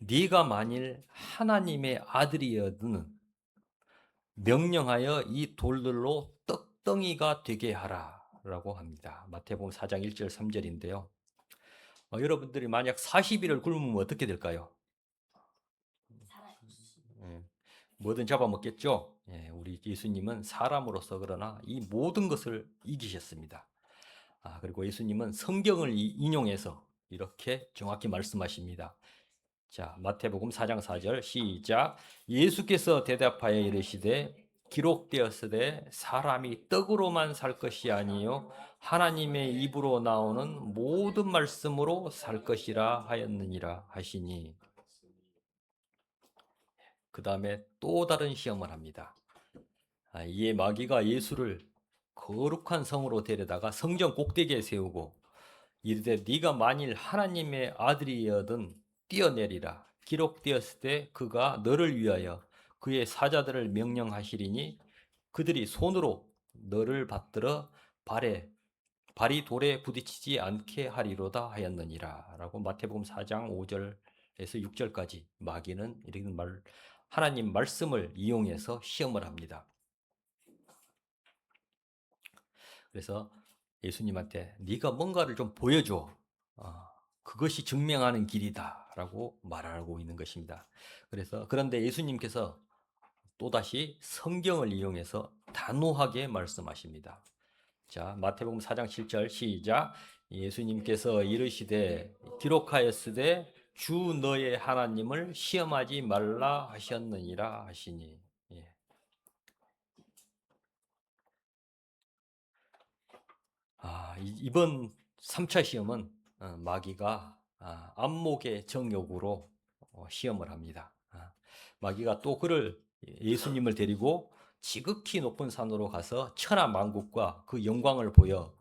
네가 만일 하나님의 아들이어든 명령하여 이 돌들로 떡덩이가 되게 하라라고 합니다. 마태복음 4장 1절 3절인데요. 여러분들이 만약 40일을 굶으면 어떻게 될까요? 뭐든 잡아먹겠죠. 우리 예수님은 사람으로서 그러나 이 모든 것을 이기셨습니다. 그리고 예수님은 성경을 인용해서 이렇게 정확히 말씀하십니다. 자, 마태복음 4장 4절 시작. 예수께서 대답하여 이르시되 기록되었으되 사람이 떡으로만 살 것이 아니요 하나님의 입으로 나오는 모든 말씀으로 살 것이라 하였느니라 하시니, 그 다음에 또 다른 시험을 합니다. 이에 마귀가 예수를 거룩한 성으로 데려다가 성전 꼭대기에 세우고 이르되 네가 만일 하나님의 아들이여든 뛰어내리라. 기록되었을 때 그가 너를 위하여 그의 사자들을 명령하시리니 그들이 손으로 너를 받들어 발이 돌에 부딪히지 않게 하리로다 하였느니라. 라고 마태복음 4장 5절에서 6절까지 마귀는 이런 하나님 말씀을 이용해서 시험을 합니다. 그래서 예수님한테 네가 뭔가를 좀 보여줘. 그것이 증명하는 길이다라고 말하고 있는 것입니다. 그런데 예수님께서 또다시 성경을 이용해서 단호하게 말씀하십니다. 자, 마태복음 4장 7절 시작. 예수님께서 이르시되 기록하였으되 주 너의 하나님을 시험하지 말라 하셨느니라 하시니. 예. 이번 3차 시험은 마귀가 안목의 정욕으로 시험을 합니다. 마귀가 또 그를 예수님을 데리고 지극히 높은 산으로 가서 천하 만국과 그 영광을 보여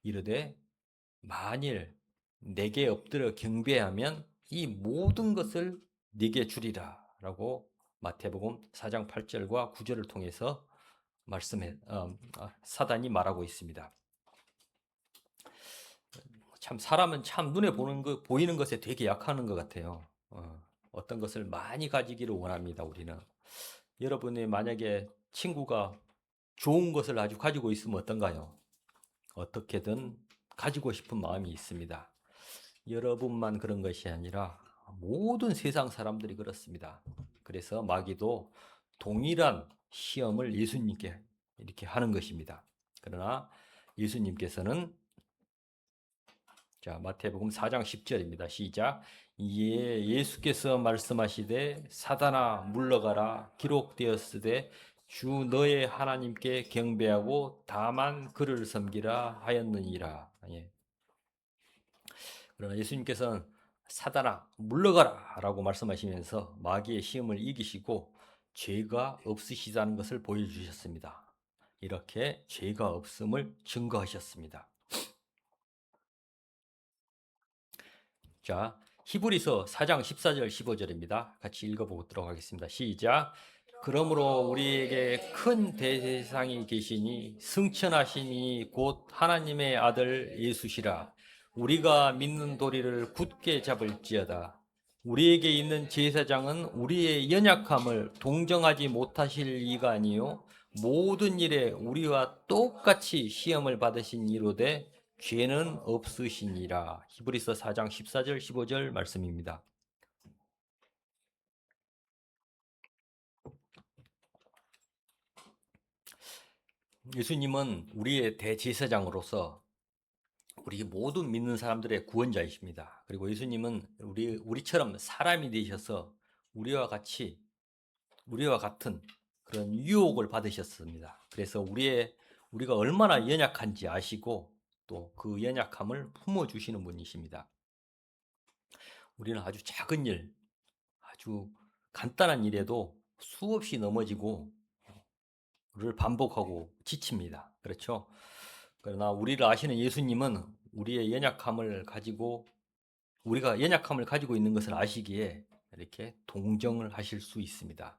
이르되 만일 내게 엎드려 경배하면 이 모든 것을 네게 주리라 라고 마태복음 4장 8절과 9절을 통해서 사단이 말하고 있습니다. 참 사람은 참 눈에 보이는 것에 되게 약하는 것 같아요. 어떤 것을 많이 가지기를 원합니다. 우리는 여러분이 만약에 친구가 좋은 것을 아주 가지고 있으면 어떤가요? 어떻게든 가지고 싶은 마음이 있습니다. 여러분만 그런 것이 아니라 모든 세상 사람들이 그렇습니다. 그래서 마귀도 동일한 시험을 예수님께 이렇게 하는 것입니다. 그러나 예수님께서는 자, 마태복음 4장 10절입니다. 시작. 예수께서 말씀하시되 사단아 물러가라 기록되었으되 주 너의 하나님께 경배하고 다만 그를 섬기라 하였느니라. 예. 그러나 예수님께서는 사단아 물러가라 라고 말씀하시면서 마귀의 시험을 이기시고 죄가 없으시다는 것을 보여주셨습니다. 이렇게 죄가 없음을 증거하셨습니다. 자, 히브리서 4장 14절 15절입니다. 같이 읽어보도록 하겠습니다. 시작. 그러므로 우리에게 큰 대제사장이 계시니 승천하시니 곧 하나님의 아들 예수시라. 우리가 믿는 도리를 굳게 잡을지어다. 우리에게 있는 제사장은 우리의 연약함을 동정하지 못하실 이가 아니요 모든 일에 우리와 똑같이 시험을 받으신 이로되 죄는 없으시니라. 히브리서 4장 14절 15절 말씀입니다. 예수님은 우리의 대제사장으로서 우리 모든 믿는 사람들의 구원자이십니다. 그리고 예수님은 우리처럼 사람이 되셔서 우리와 같은 그런 유혹을 받으셨습니다. 그래서 우리가 얼마나 연약한지 아시고 또 그 연약함을 품어주시는 분이십니다. 우리는 아주 작은 일, 아주 간단한 일에도 수없이 넘어지고 를 반복하고 지칩니다. 그렇죠? 그러나 우리를 아시는 예수님은 우리가 연약함을 가지고 있는 것을 아시기에 이렇게 동정을 하실 수 있습니다.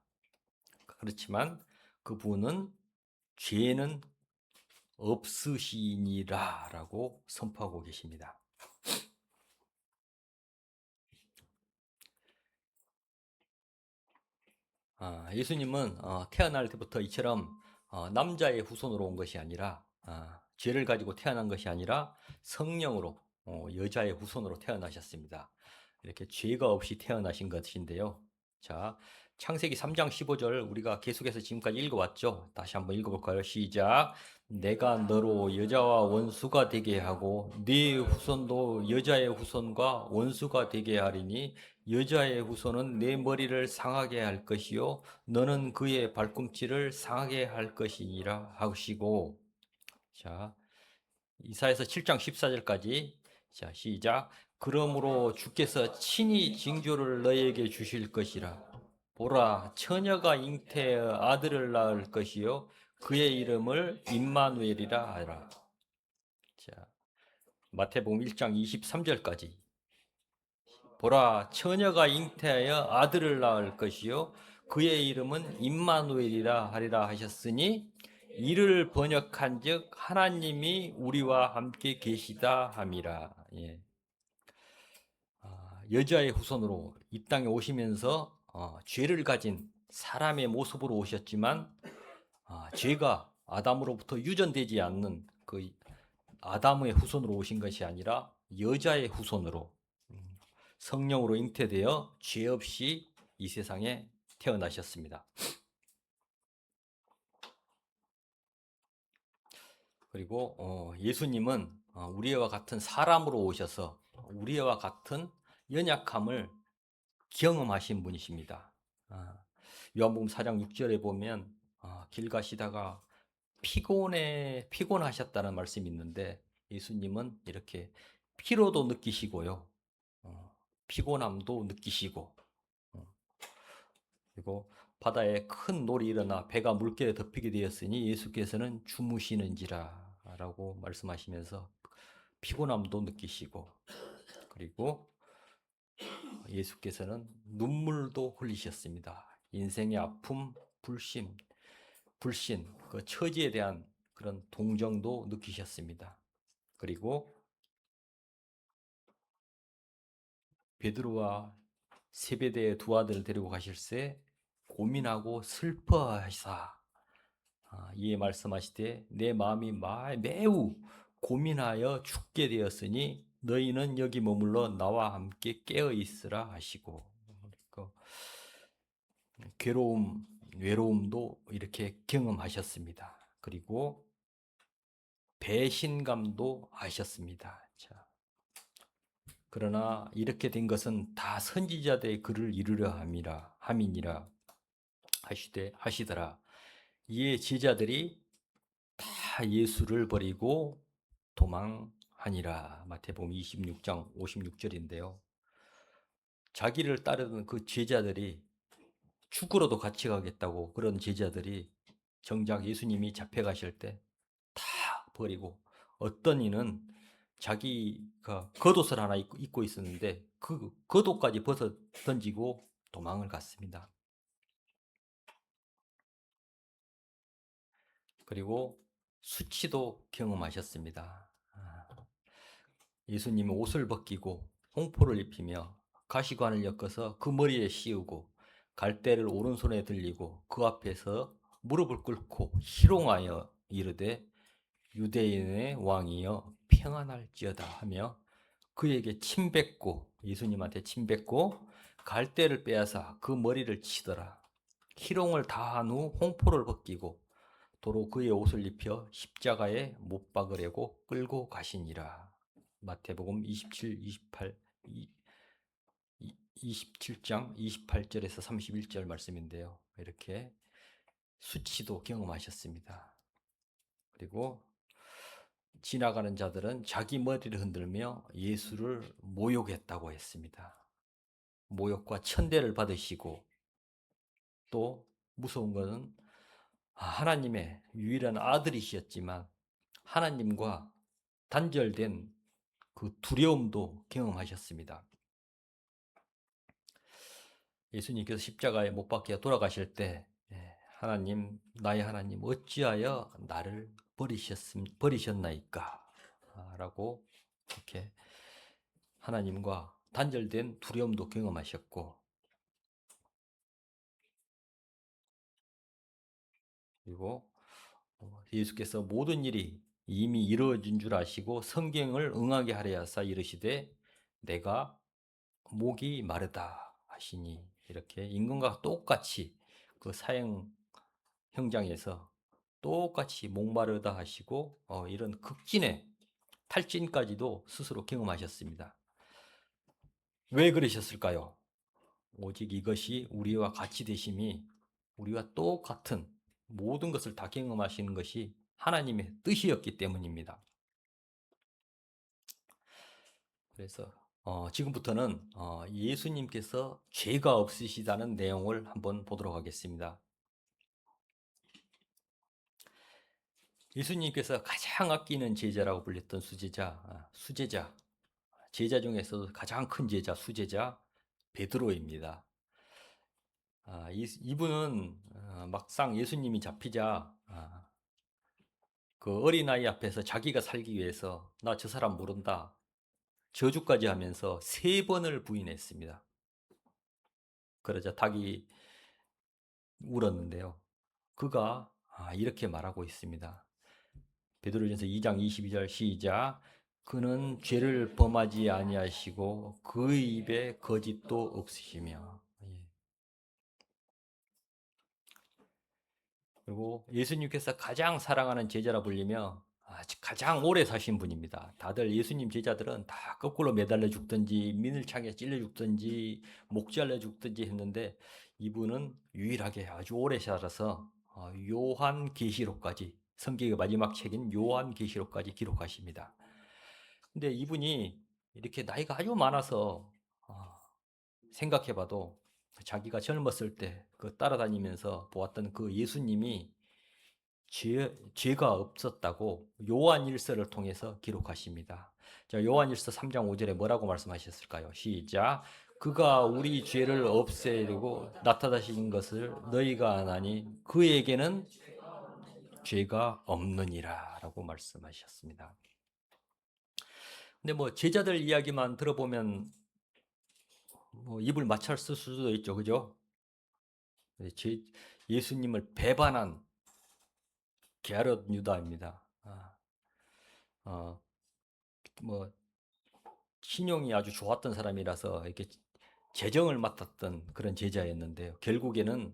그렇지만 그분은 죄는 없으시니라라고 선포하고 계십니다. 예수님은 태어날 때부터 이처럼 남자의 후손으로 온 것이 아니라 죄를 가지고 태어난 것이 아니라 성령으로 여자의 후손으로 태어나셨습니다. 이렇게 죄가 없이 태어나신 것인데요. 자, 창세기 3장 15절 우리가 계속해서 지금까지 읽어왔죠. 다시 한번 읽어볼까요? 시작. 내가 너로 여자와 원수가 되게 하고 네 후손도 여자의 후손과 원수가 되게 하리니 여자의 후손은 내 머리를 상하게 할 것이요 너는 그의 발꿈치를 상하게 할 것이니라 하시고 자 이사야서 7장 14절까지 자 시작 그러므로 주께서 친히 징조를 너에게 주실 것이라 보라 처녀가 잉태하여 아들을 낳을 것이요 그의 이름을 임마누엘이라 하라. 자 마태복음 1장 23절까지 보라 처녀가 잉태하여 아들을 낳을 것이요 그의 이름은 임마누엘이라 하리라 하셨으니 이를 번역한즉 하나님이 우리와 함께 계시다 함이라. 예. 여자의 후손으로 이 땅에 오시면서 죄를 가진 사람의 모습으로 오셨지만 죄가 아담으로부터 유전되지 않는 그 아담의 후손으로 오신 것이 아니라 여자의 후손으로 성령으로 잉태되어 죄 없이 이 세상에 태어나셨습니다. 그리고 예수님은 우리와 같은 사람으로 오셔서 우리와 같은 연약함을 경험하신 분이십니다. 요한복음 4장 6절에 보면 길 가시다가 피곤하셨다는 말씀이 있는데 예수님은 이렇게 피로도 느끼시고요. 피곤함도 느끼시고 그리고 바다에 큰 놀이 일어나 배가 물결에 덮이게 되었으니 예수께서는 주무시는지라 라고 말씀하시면서 피곤함도 느끼시고 그리고 예수께서는 눈물도 흘리셨습니다. 인생의 아픔, 불신, 그 처지에 대한 그런 동정도 느끼셨습니다. 그리고 베드로와 세베대의 두 아들을 데리고 가실새 고민하고 슬퍼하사 이에 말씀하시되 내 마음이 매우 고민하여 죽게 되었으니 너희는 여기 머물러 나와 함께 깨어 있으라 하시고 그 괴로움, 외로움도 이렇게 경험하셨습니다. 그리고 배신감도 하셨습니다. 자, 그러나 이렇게 된 것은 다 선지자들의 글을 이루려 함이니라 하시더라. 이에 제자들이 다 예수를 버리고 도망하니라. 마태복음 26장 56절인데요. 자기를 따르던 그 제자들이 죽으러도 같이 가겠다고 그런 제자들이 정작 예수님이 잡혀가실 때 다 버리고 어떤 이는 자기가 겉옷을 하나 입고 있었는데 그 겉옷까지 벗어 던지고 도망을 갔습니다. 그리고 수치도 경험하셨습니다. 예수님은 옷을 벗기고 홍포를 입히며 가시관을 엮어서 그 머리에 씌우고 갈대를 오른손에 들리고 그 앞에서 무릎을 꿇고 희롱하여 이르되 유대인의 왕이여 평안할지어다 하며 그에게 침뱉고 예수님한테 침뱉고 갈대를 빼앗아 그 머리를 치더라. 희롱을 다한 후 홍포를 벗기고 도로 그의 옷을 입혀 십자가에 못 박으려고 끌고 가시니라. 마태복음 27장 28절에서 31절 말씀인데요. 이렇게 수치도 경험하셨습니다. 그리고 지나가는 자들은 자기 머리를 흔들며 예수를 모욕했다고 했습니다. 모욕과 천대를 받으시고 또 무서운 것은 하나님의 유일한 아들이셨지만 하나님과 단절된 그 두려움도 경험하셨습니다. 예수님께서 십자가에 못 박혀 돌아가실 때 하나님, 나의 하나님 어찌하여 나를 버리셨나이까? 라고 이렇게 하나님과 단절된 두려움도 경험하셨고 그리고 예수께서 모든 일이 이미 이루어진 줄 아시고 성경을 응하게 하려 하사 이르시되 내가 목이 마르다 하시니 이렇게 임금과 똑같이 그 사형 현장에서 똑같이 목마르다 하시고 이런 극진의 탈진까지도 스스로 경험하셨습니다. 왜 그러셨을까요? 오직 이것이 우리와 같이 되심이 우리와 똑같은 모든 것을 다 경험하시는 것이 하나님의 뜻이었기 때문입니다. 그래서 지금부터는 예수님께서 죄가 없으시다는 내용을 한번 보도록 하겠습니다. 예수님께서 가장 아끼는 제자라고 불렸던 수제자, 제자 중에서도 가장 큰 제자, 수제자 베드로입니다. 이분은 막상 예수님이 잡히자 그 어린아이 앞에서 자기가 살기 위해서 나 저 사람 모른다 저주까지 하면서 3번을 부인했습니다. 그러자 닭이 울었는데요. 그가 이렇게 말하고 있습니다. 베드로전서 2장 22절 시작. 그는 죄를 범하지 아니하시고 그 입에 거짓도 없으시며. 그리고 예수님께서 가장 사랑하는 제자라 불리며 가장 오래 사신 분입니다. 다들 예수님 제자들은 다 거꾸로 매달려 죽든지 민을창에 찔려 죽든지 목 잘려 죽든지 했는데 이분은 유일하게 아주 오래 살아서 요한계시록까지 성경의 마지막 책인 요한계시록까지 기록하십니다. 근데 이분이 이렇게 나이가 아주 많아서 생각해봐도 자기가 젊었을 때 그 따라다니면서 보았던 그 예수님이 죄가 없었다고 요한일서를 통해서 기록하십니다. 자, 요한일서 3장 5절에 뭐라고 말씀하셨을까요? 시작. 그가 우리 죄를 없애려고 나타나신 것을 너희가 아나니 그에게는 죄가 없느니라라고 말씀하셨습니다. 근데 뭐 제자들 이야기만 들어보면 뭐 입을 맞췄을 수도 있죠, 그죠? 예수님을 배반한 게르 유다입니다. 뭐 신용이 아주 좋았던 사람이라서 이렇게 재정을 맡았던 그런 제자였는데요. 결국에는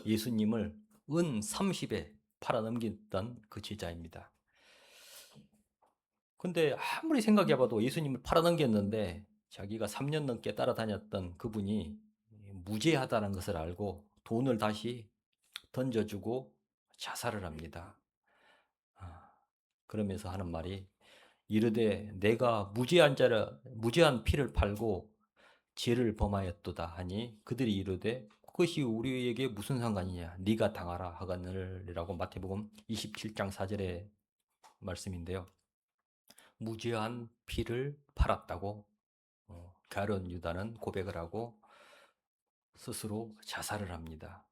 예수님을 은 30에 팔아넘겼던 그 제자입니다. 근데 아무리 생각해봐도 예수님을 팔아넘겼는데 자기가 3년 넘게 따라다녔던 그분이 무죄하다는 것을 알고 돈을 다시 던져주고 자살을 합니다. 그러면서 하는 말이 이르되 내가 무죄한 피를 팔고 죄를 범하였도다 하니 그들이 이르되 그것이 우리에게 무슨 상관이냐 네가 당하라 하거늘이라고 마태복음 27장 4절의 말씀인데요. 무죄한 피를 팔았다고 가룟 유다는 고백을 하고 스스로 자살을 합니다.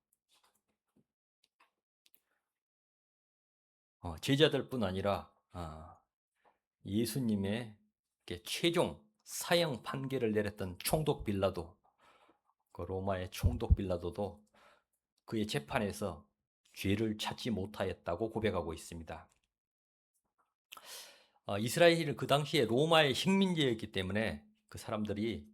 제자들뿐 아니라 예수님의 최종 사형 판결을 내렸던 총독 빌라도, 그 로마의 총독 빌라도도 그의 재판에서 죄를 찾지 못하였다고 고백하고 있습니다. 이스라엘은 그 당시에 로마의 식민지였기 때문에 그 사람들이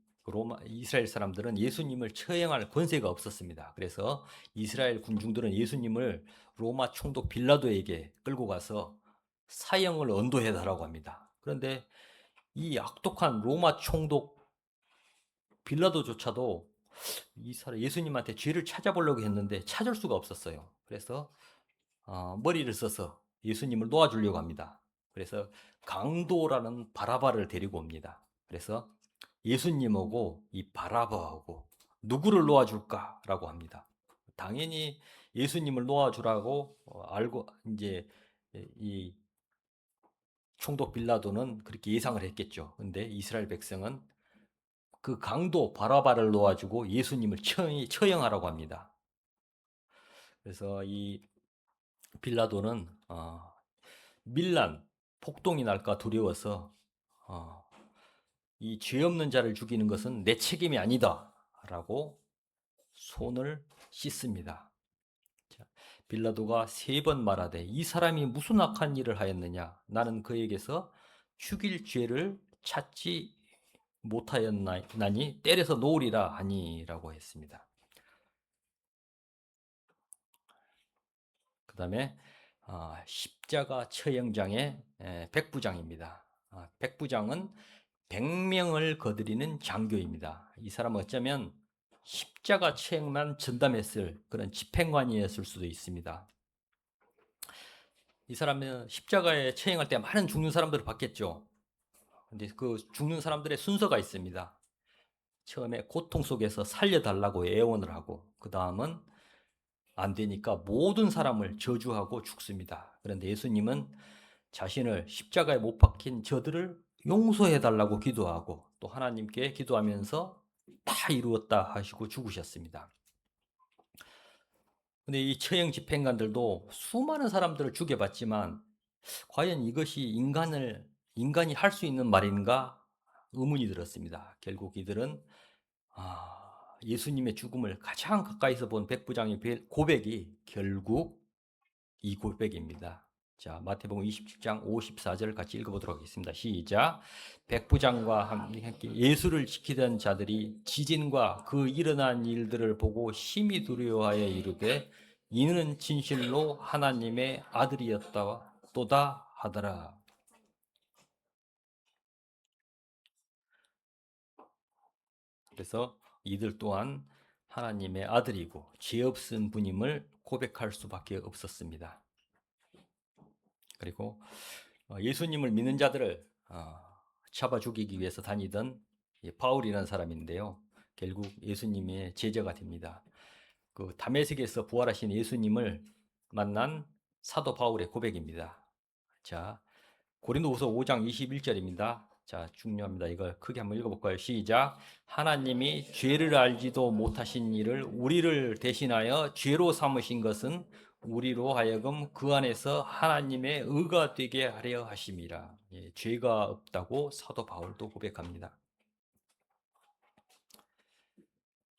이스라엘 사람들은 예수님을 처형할 권세가 없었습니다. 그래서 이스라엘 군중들은 예수님을 로마 총독 빌라도에게 끌고 가서 사형을 언도해달라고 합니다. 그런데 이 악독한 로마 총독 빌라도조차도 예수님한테 죄를 찾아보려고 했는데 찾을 수가 없었어요. 그래서 머리를 써서 예수님을 놓아주려고 합니다. 그래서 강도라는 바라바를 데리고 옵니다. 그래서 예수님하고 이 바라바하고 누구를 놓아줄까라고 합니다. 당연히 예수님을 놓아주라고 알고 이제 이 총독 빌라도는 그렇게 예상을 했겠죠. 근데 이스라엘 백성은 그 강도 바라바를 놓아주고 예수님을 처형하라고 합니다. 그래서 이 빌라도는 밀란, 폭동이 날까 두려워서 이 죄 없는 자를 죽이는 것은 내 책임이 아니다 라고 손을 씻습니다. 빌라도가 3번 말하되 이 사람이 무슨 악한 일을 하였느냐 나는 그에게서 죽일 죄를 찾지 못하였나니 때려서 놓으리라 하니라고 했습니다. 그 다음에 십자가 처형장의 백부장입니다. 백부장은 100명을 거드리는 장교입니다. 이 사람은 어쩌면 십자가 처형만 전담했을 그런 집행관이었을 수도 있습니다. 이 사람은 십자가에 처형할 때 많은 죽는 사람들을 봤겠죠. 근데 그 죽는 사람들의 순서가 있습니다. 처음에 고통 속에서 살려달라고 애원을 하고 그 다음은 안 되니까 모든 사람을 저주하고 죽습니다. 그런데 예수님은 자신을 십자가에 못 박힌 저들을 용서해달라고 기도하고 또 하나님께 기도하면서 다 이루었다 하시고 죽으셨습니다. 근데 이 처형 집행관들도 수많은 사람들을 죽여봤지만 과연 이것이 인간이 할 수 있는 말인가 의문이 들었습니다. 결국 이들은 예수님의 죽음을 가장 가까이서 본 백부장의 고백이 결국 이 고백입니다. 자, 마태복음 27장 54절 같이 읽어보도록 하겠습니다. 시작. 백부장과 함께 예수를 지키던 자들이 지진과 그 일어난 일들을 보고 심히 두려워하여 이르되 이는 진실로 하나님의 아들이었다 또다 하더라. 그래서 이들 또한 하나님의 아들이고 죄 없은 분임을 고백할 수밖에 없었습니다. 그리고 예수님을 믿는 자들을 잡아 죽이기 위해서 다니던 바울이라는 사람인데요. 결국 예수님의 제자가 됩니다. 그 다메섹에서 부활하신 예수님을 만난 사도 바울의 고백입니다. 자, 고린도후서 5장 21절입니다. 자, 중요합니다. 이걸 크게 한번 읽어볼까요? 시작. 하나님이 죄를 알지도 못하신 이를 우리를 대신하여 죄로 삼으신 것은 우리로 하여금 그 안에서 하나님의 의가 되게 하려 하심이라. 예, 죄가 없다고 사도 바울도 고백합니다.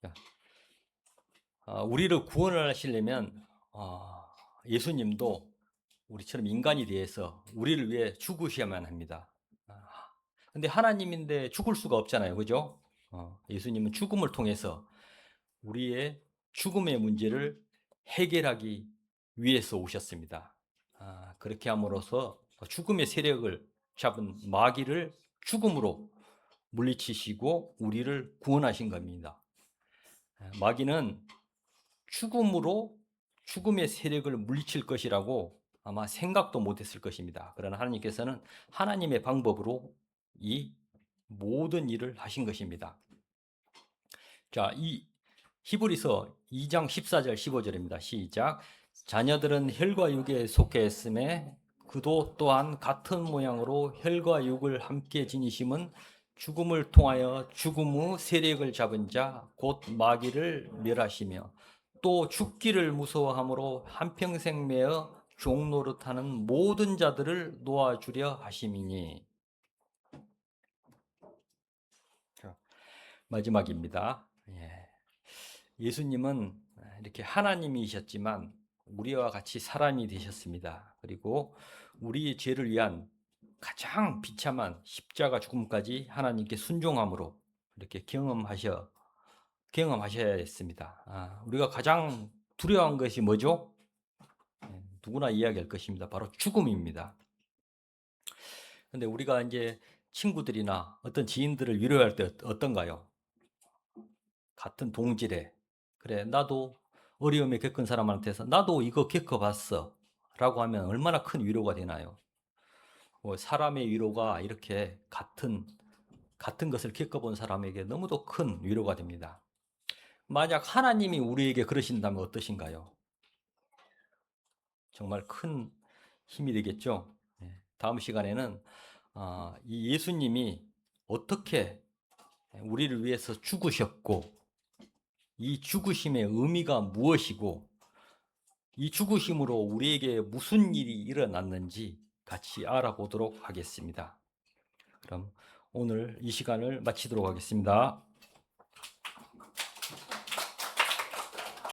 자, 우리를 구원하시려면 예수님도 우리처럼 인간이 되어서 우리를 위해 죽으셔야만 합니다. 근데 하나님인데 죽을 수가 없잖아요. 그죠? 예수님은 죽음을 통해서 우리의 죽음의 문제를 해결하기 위해서 오셨습니다. 그렇게 함으로써 죽음의 세력을 잡은 마귀를 죽음으로 물리치시고 우리를 구원하신 겁니다. 마귀는 죽음으로 죽음의 세력을 물리칠 것이라고 아마 생각도 못했을 것입니다. 그러나 하나님께서는 하나님의 방법으로 이 모든 일을 하신 것입니다. 자, 이 히브리서 2장 14절 15절입니다. 시작. 자녀들은 혈과 육에 속해 있음에 그도 또한 같은 모양으로 혈과 육을 함께 지니심은 죽음을 통하여 죽음의 세력을 잡은 자 곧 마귀를 멸하시며 또 죽기를 무서워함으로 한평생 매어 종노릇하는 모든 자들을 놓아주려 하심이니. 마지막입니다. 예수님은 이렇게 하나님이셨지만 우리와 같이 사람이 되셨습니다. 그리고 우리의 죄를 위한 가장 비참한 십자가 죽음까지 하나님께 순종함으로 이렇게 경험하셔야 했습니다. 우리가 가장 두려워한 것이 뭐죠? 누구나 이야기할 것입니다. 바로 죽음입니다. 근데 우리가 이제 친구들이나 어떤 지인들을 위로할 때 어떤가요? 같은 동질에 그래 나도 어려움에 겪은 사람한테서 나도 이거 겪어봤어 라고 하면 얼마나 큰 위로가 되나요? 사람의 위로가 이렇게 같은 것을 겪어본 사람에게 너무도 큰 위로가 됩니다. 만약 하나님이 우리에게 그러신다면 어떠신가요? 정말 큰 힘이 되겠죠. 다음 시간에는 이 예수님이 어떻게 우리를 위해서 죽으셨고 이 죽으심의 의미가 무엇이고 이 죽으심으로 우리에게 무슨 일이 일어났는지 같이 알아보도록 하겠습니다. 그럼 오늘 이 시간을 마치도록 하겠습니다.